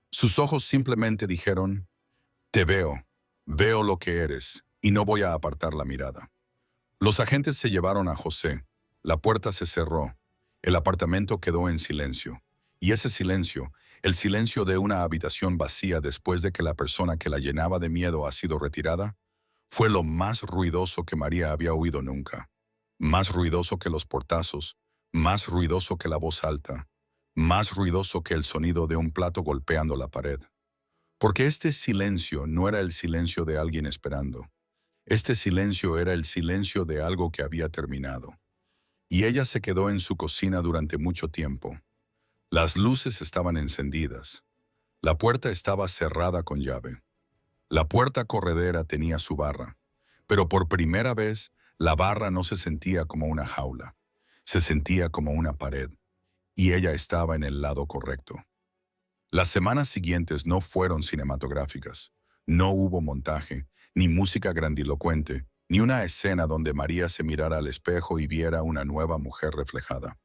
A: Sus ojos simplemente dijeron, te veo, veo lo que eres, y no voy a apartar la mirada. Los agentes se llevaron a José, la puerta se cerró, el apartamento quedó en silencio, y ese silencio, el silencio de una habitación vacía después de que la persona que la llenaba de miedo ha sido retirada, fue lo más ruidoso que María había oído nunca. Más ruidoso que los portazos, más ruidoso que la voz alta, más ruidoso que el sonido de un plato golpeando la pared. Porque este silencio no era el silencio de alguien esperando. Este silencio era el silencio de algo que había terminado. Y ella se quedó en su cocina durante mucho tiempo. Las luces estaban encendidas. La puerta estaba cerrada con llave. La puerta corredera tenía su barra, pero por primera vez la barra no se sentía como una jaula. Se sentía como una pared, y ella estaba en el lado correcto. Las semanas siguientes no fueron cinematográficas. No hubo montaje, ni música grandilocuente, ni una escena donde María se mirara al espejo y viera una nueva mujer reflejada.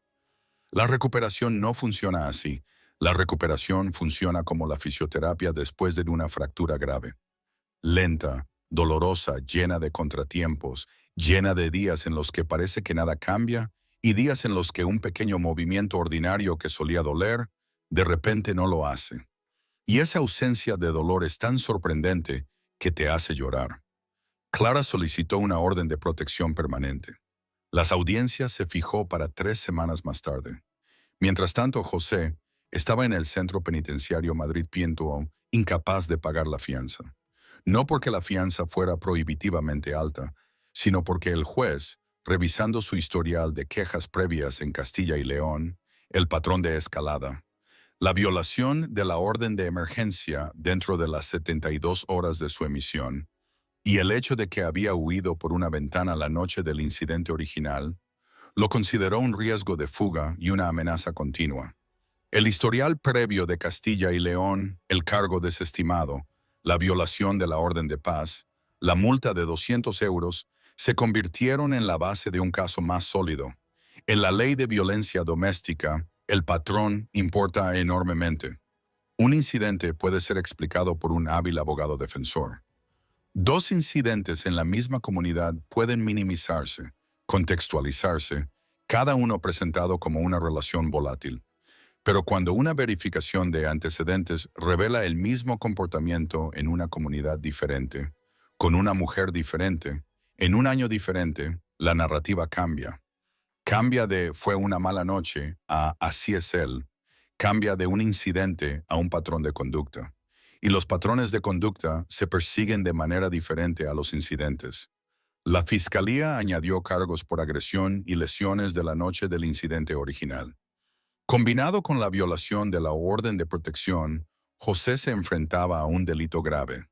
A: La recuperación no funciona así. La recuperación funciona como la fisioterapia después de una fractura grave. Lenta, dolorosa, llena de contratiempos, llena de días en los que parece que nada cambia y días en los que un pequeño movimiento ordinario que solía doler, de repente no lo hace. Y esa ausencia de dolor es tan sorprendente que te hace llorar. Clara solicitó una orden de protección permanente. Las audiencias se fijó para 3 semanas más tarde. Mientras tanto, José estaba en el centro penitenciario Madrid Piento, incapaz de pagar la fianza. No porque la fianza fuera prohibitivamente alta, sino porque el juez, revisando su historial de quejas previas en Castilla y León, el patrón de escalada, la violación de la orden de emergencia dentro de las 72 horas de su emisión, y el hecho de que había huido por una ventana la noche del incidente original lo consideró un riesgo de fuga y una amenaza continua. El historial previo de Castilla y León, el cargo desestimado, la violación de la orden de paz, la multa de 200 euros, se convirtieron en la base de un caso más sólido. En la ley de violencia doméstica, el patrón importa enormemente. Un incidente puede ser explicado por un hábil abogado defensor. Dos incidentes en la misma comunidad pueden minimizarse, contextualizarse, cada uno presentado como una relación volátil. Pero cuando una verificación de antecedentes revela el mismo comportamiento en una comunidad diferente, con una mujer diferente, en un año diferente, la narrativa cambia. Cambia de "fue una mala noche" a "así es él". Cambia de un incidente a un patrón de conducta. Y los patrones de conducta se persiguen de manera diferente a los incidentes. La fiscalía añadió cargos por agresión y lesiones de la noche del incidente original. Combinado con la violación de la orden de protección, José se enfrentaba a un delito grave.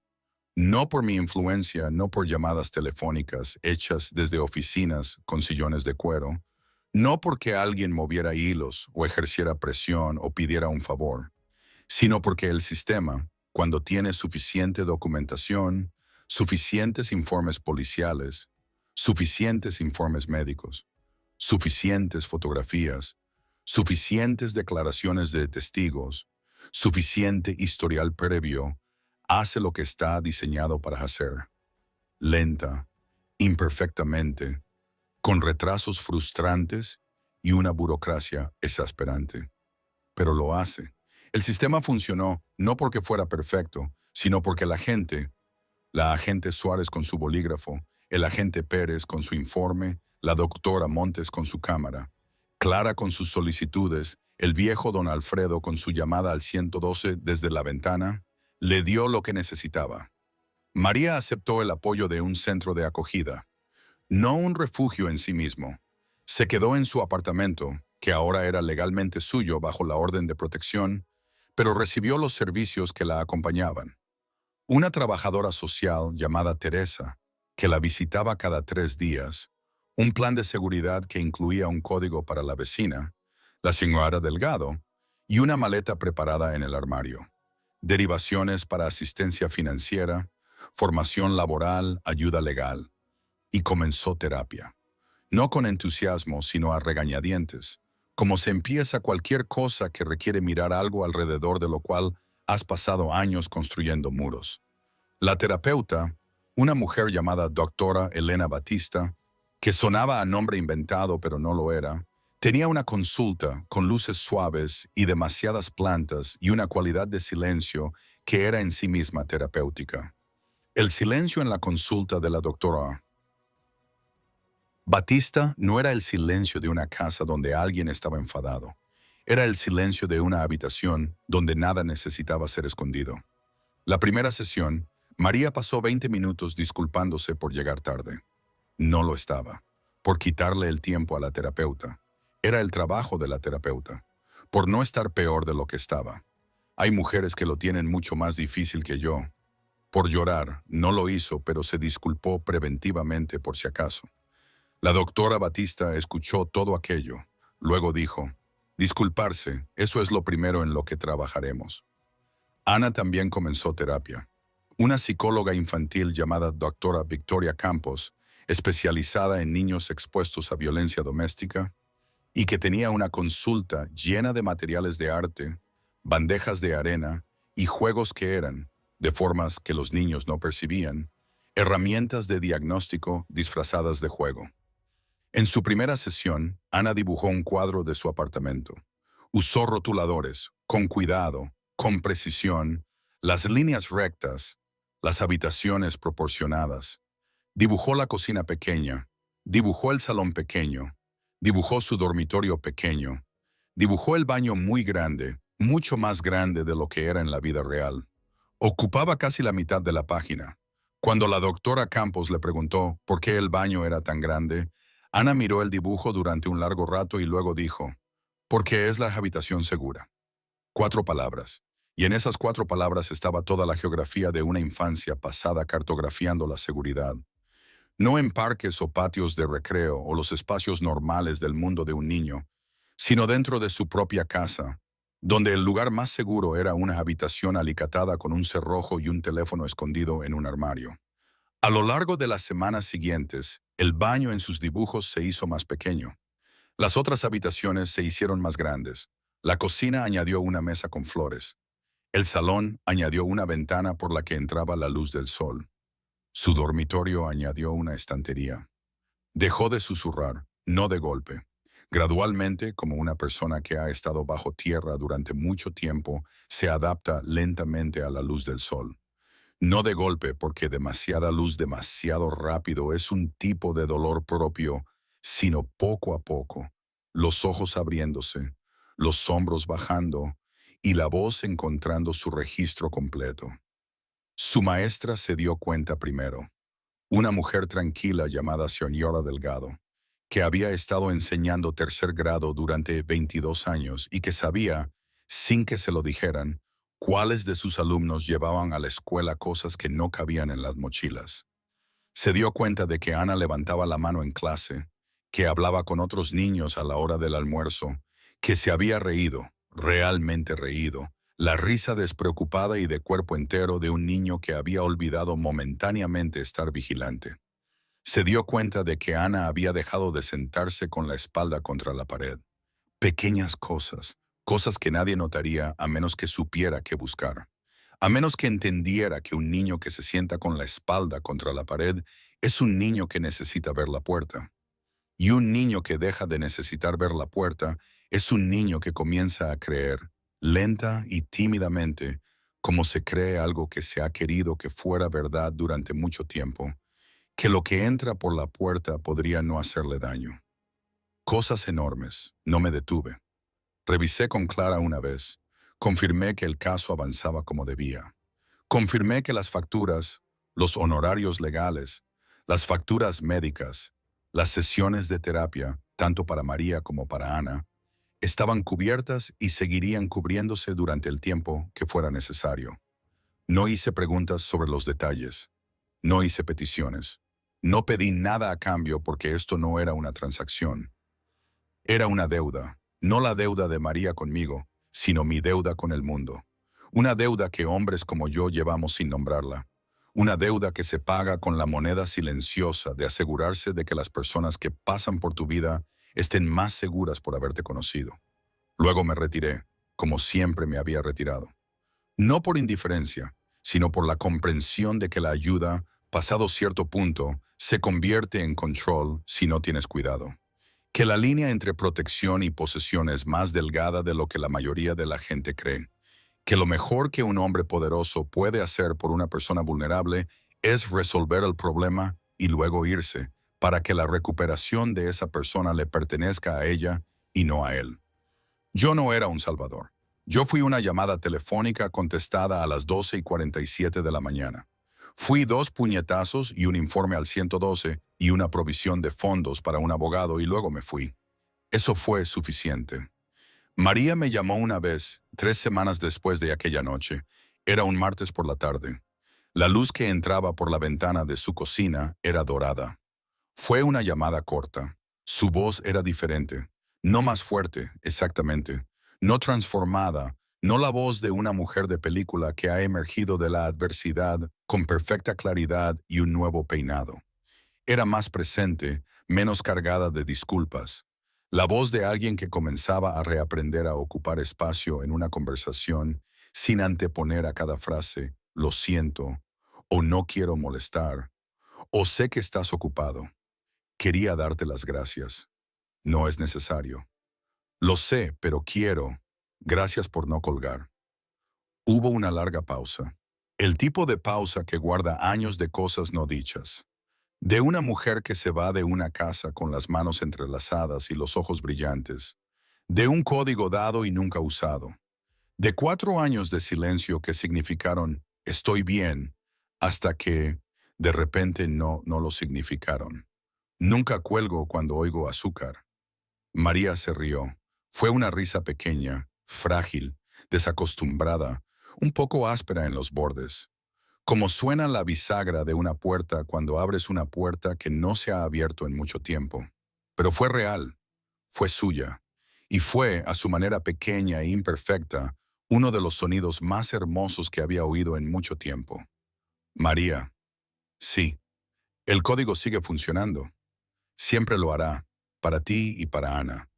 A: No por mi influencia, no por llamadas telefónicas hechas desde oficinas con sillones de cuero, no porque alguien moviera hilos o ejerciera presión o pidiera un favor, sino porque el sistema, cuando tiene suficiente documentación, suficientes informes policiales, suficientes informes médicos, suficientes fotografías, suficientes declaraciones de testigos, suficiente historial previo, hace lo que está diseñado para hacer. Lenta, imperfectamente, con retrasos frustrantes y una burocracia exasperante. Pero lo hace. El sistema funcionó no porque fuera perfecto, sino porque la agente Suárez con su bolígrafo, el agente Pérez con su informe, la doctora Montes con su cámara, Clara con sus solicitudes, el viejo don Alfredo con su llamada al 112 desde la ventana, le dio lo que necesitaba. María aceptó el apoyo de un centro de acogida, no un refugio en sí mismo. Se quedó en su apartamento, que ahora era legalmente suyo bajo la orden de protección, pero recibió los servicios que la acompañaban. Una trabajadora social llamada Teresa, que la visitaba cada 3 días, un plan de seguridad que incluía un código para la vecina, la señora Delgado, y una maleta preparada en el armario. Derivaciones para asistencia financiera, formación laboral, ayuda legal. Y comenzó terapia. No con entusiasmo, sino a regañadientes, como se empieza cualquier cosa que requiere mirar algo alrededor de lo cual has pasado años construyendo muros. La terapeuta, una mujer llamada doctora Elena Batista, que sonaba a nombre inventado pero no lo era, tenía una consulta con luces suaves y demasiadas plantas y una cualidad de silencio que era en sí misma terapéutica. El silencio en la consulta de la doctora Batista no era el silencio de una casa donde alguien estaba enfadado. Era el silencio de una habitación donde nada necesitaba ser escondido. La primera sesión, María pasó 20 minutos disculpándose por llegar tarde. No lo estaba, por quitarle el tiempo a la terapeuta. Era el trabajo de la terapeuta, por no estar peor de lo que estaba. Hay mujeres que lo tienen mucho más difícil que yo. Por llorar, no lo hizo, pero se disculpó preventivamente por si acaso. La doctora Batista escuchó todo aquello. Luego dijo, disculparse, eso es lo primero en lo que trabajaremos. Ana también comenzó terapia. Una psicóloga infantil llamada doctora Victoria Campos, especializada en niños expuestos a violencia doméstica, y que tenía una consulta llena de materiales de arte, bandejas de arena y juegos que eran, de formas que los niños no percibían, herramientas de diagnóstico disfrazadas de juego. En su primera sesión, Ana dibujó un cuadro de su apartamento. Usó rotuladores, con cuidado, con precisión, las líneas rectas, las habitaciones proporcionadas. Dibujó la cocina pequeña, dibujó el salón pequeño, dibujó su dormitorio pequeño, dibujó el baño muy grande, mucho más grande de lo que era en la vida real. Ocupaba casi la mitad de la página. Cuando la doctora Campos le preguntó por qué el baño era tan grande, Ana miró el dibujo durante un largo rato y luego dijo, porque es la habitación segura. 4 palabras. Y en esas 4 palabras estaba toda la geografía de una infancia pasada cartografiando la seguridad. No en parques o patios de recreo o los espacios normales del mundo de un niño, sino dentro de su propia casa, donde el lugar más seguro era una habitación alicatada con un cerrojo y un teléfono escondido en un armario. A lo largo de las semanas siguientes, el baño en sus dibujos se hizo más pequeño. Las otras habitaciones se hicieron más grandes. La cocina añadió una mesa con flores. El salón añadió una ventana por la que entraba la luz del sol. Su dormitorio añadió una estantería. Dejó de susurrar, no de golpe. Gradualmente, como una persona que ha estado bajo tierra durante mucho tiempo, se adapta lentamente a la luz del sol. No de golpe, porque demasiada luz demasiado rápido es un tipo de dolor propio, sino poco a poco, los ojos abriéndose, los hombros bajando y la voz encontrando su registro completo. Su maestra se dio cuenta primero, una mujer tranquila llamada Señora Delgado, que había estado enseñando tercer grado durante 22 años y que sabía, sin que se lo dijeran, cuáles de sus alumnos llevaban a la escuela cosas que no cabían en las mochilas. Se dio cuenta de que Ana levantaba la mano en clase, que hablaba con otros niños a la hora del almuerzo, que se había reído, realmente reído, la risa despreocupada y de cuerpo entero de un niño que había olvidado momentáneamente estar vigilante. Se dio cuenta de que Ana había dejado de sentarse con la espalda contra la pared. Pequeñas cosas, cosas que nadie notaría a menos que supiera qué buscar. A menos que entendiera que un niño que se sienta con la espalda contra la pared es un niño que necesita ver la puerta. Y un niño que deja de necesitar ver la puerta es un niño que comienza a creer, lenta y tímidamente, como se cree algo que se ha querido que fuera verdad durante mucho tiempo, que lo que entra por la puerta podría no hacerle daño. Cosas enormes. No me detuve. Revisé con Clara una vez. Confirmé que el caso avanzaba como debía. Confirmé que las facturas, los honorarios legales, las facturas médicas, las sesiones de terapia, tanto para María como para Ana, estaban cubiertas y seguirían cubriéndose durante el tiempo que fuera necesario. No hice preguntas sobre los detalles. No hice peticiones. No pedí nada a cambio porque esto no era una transacción. Era una deuda, no la deuda de María conmigo, sino mi deuda con el mundo. Una deuda que hombres como yo llevamos sin nombrarla. Una deuda que se paga con la moneda silenciosa de asegurarse de que las personas que pasan por tu vida estén más seguras por haberte conocido. Luego me retiré, como siempre me había retirado. No por indiferencia, sino por la comprensión de que la ayuda, pasado cierto punto, se convierte en control si no tienes cuidado. Que la línea entre protección y posesión es más delgada de lo que la mayoría de la gente cree. Que lo mejor que un hombre poderoso puede hacer por una persona vulnerable es resolver el problema y luego irse, para que la recuperación de esa persona le pertenezca a ella y no a él. Yo no era un salvador. Yo fui una llamada telefónica contestada a las 12:47 de la mañana. Fui 2 puñetazos y un informe al 112 y una provisión de fondos para un abogado y luego me fui. Eso fue suficiente. María me llamó una vez, 3 semanas después de aquella noche. Era un martes por la tarde. La luz que entraba por la ventana de su cocina era dorada. Fue una llamada corta. Su voz era diferente. No más fuerte, exactamente. No transformada. No la voz de una mujer de película que ha emergido de la adversidad con perfecta claridad y un nuevo peinado. Era más presente, menos cargada de disculpas. La voz de alguien que comenzaba a reaprender a ocupar espacio en una conversación sin anteponer a cada frase, lo siento, o no quiero molestar, o sé que estás ocupado. Quería darte las gracias. No es necesario. Lo sé, pero quiero. Gracias por no colgar. Hubo una larga pausa. El tipo de pausa que guarda años de cosas no dichas. De una mujer que se va de una casa con las manos entrelazadas y los ojos brillantes. De un código dado y nunca usado. De 4 años de silencio que significaron estoy bien, hasta que, de repente, no lo significaron. Nunca cuelgo cuando oigo azúcar. María se rió. Fue una risa pequeña, frágil, desacostumbrada, un poco áspera en los bordes, como suena la bisagra de una puerta cuando abres una puerta que no se ha abierto en mucho tiempo. Pero fue real, fue suya, y fue, a su manera pequeña e imperfecta, uno de los sonidos más hermosos que había oído en mucho tiempo. María, sí, el código sigue funcionando. Siempre lo hará, para ti y para Ana.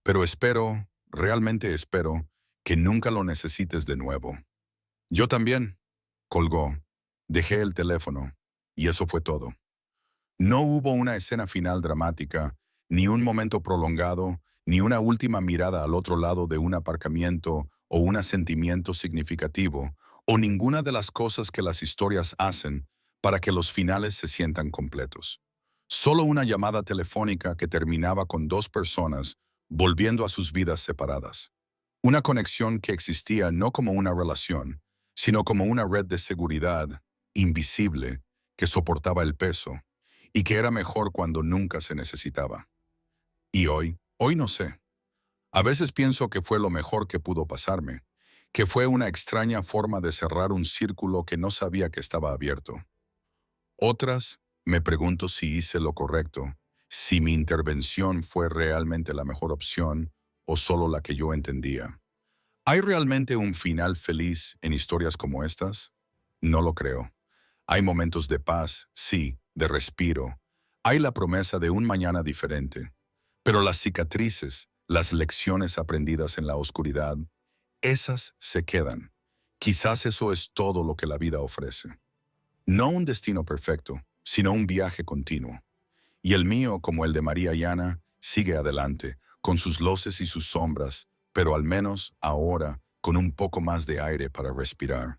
A: Pero espero, realmente espero, que nunca lo necesites de nuevo. Yo también. Colgó. Dejé el teléfono. Y eso fue todo. No hubo una escena final dramática, ni un momento prolongado, ni una última mirada al otro lado de un aparcamiento o un asentimiento significativo, o ninguna de las cosas que las historias hacen para que los finales se sientan completos. Solo una llamada telefónica que terminaba con dos personas volviendo a sus vidas separadas. Una conexión que existía no como una relación, sino como una red de seguridad, invisible, que soportaba el peso, y que era mejor cuando nunca se necesitaba. Y hoy no sé. A veces pienso que fue lo mejor que pudo pasarme, que fue una extraña forma de cerrar un círculo que no sabía que estaba abierto. Otras, me pregunto si hice lo correcto, si mi intervención fue realmente la mejor opción o solo la que yo entendía. ¿Hay realmente un final feliz en historias como estas? No lo creo. Hay momentos de paz, sí, de respiro. Hay la promesa de un mañana diferente. Pero las cicatrices, las lecciones aprendidas en la oscuridad, esas se quedan. Quizás eso es todo lo que la vida ofrece. No un destino perfecto, sino un viaje continuo. Y el mío, como el de María y Ana, sigue adelante, con sus luces y sus sombras, pero al menos ahora con un poco más de aire para respirar.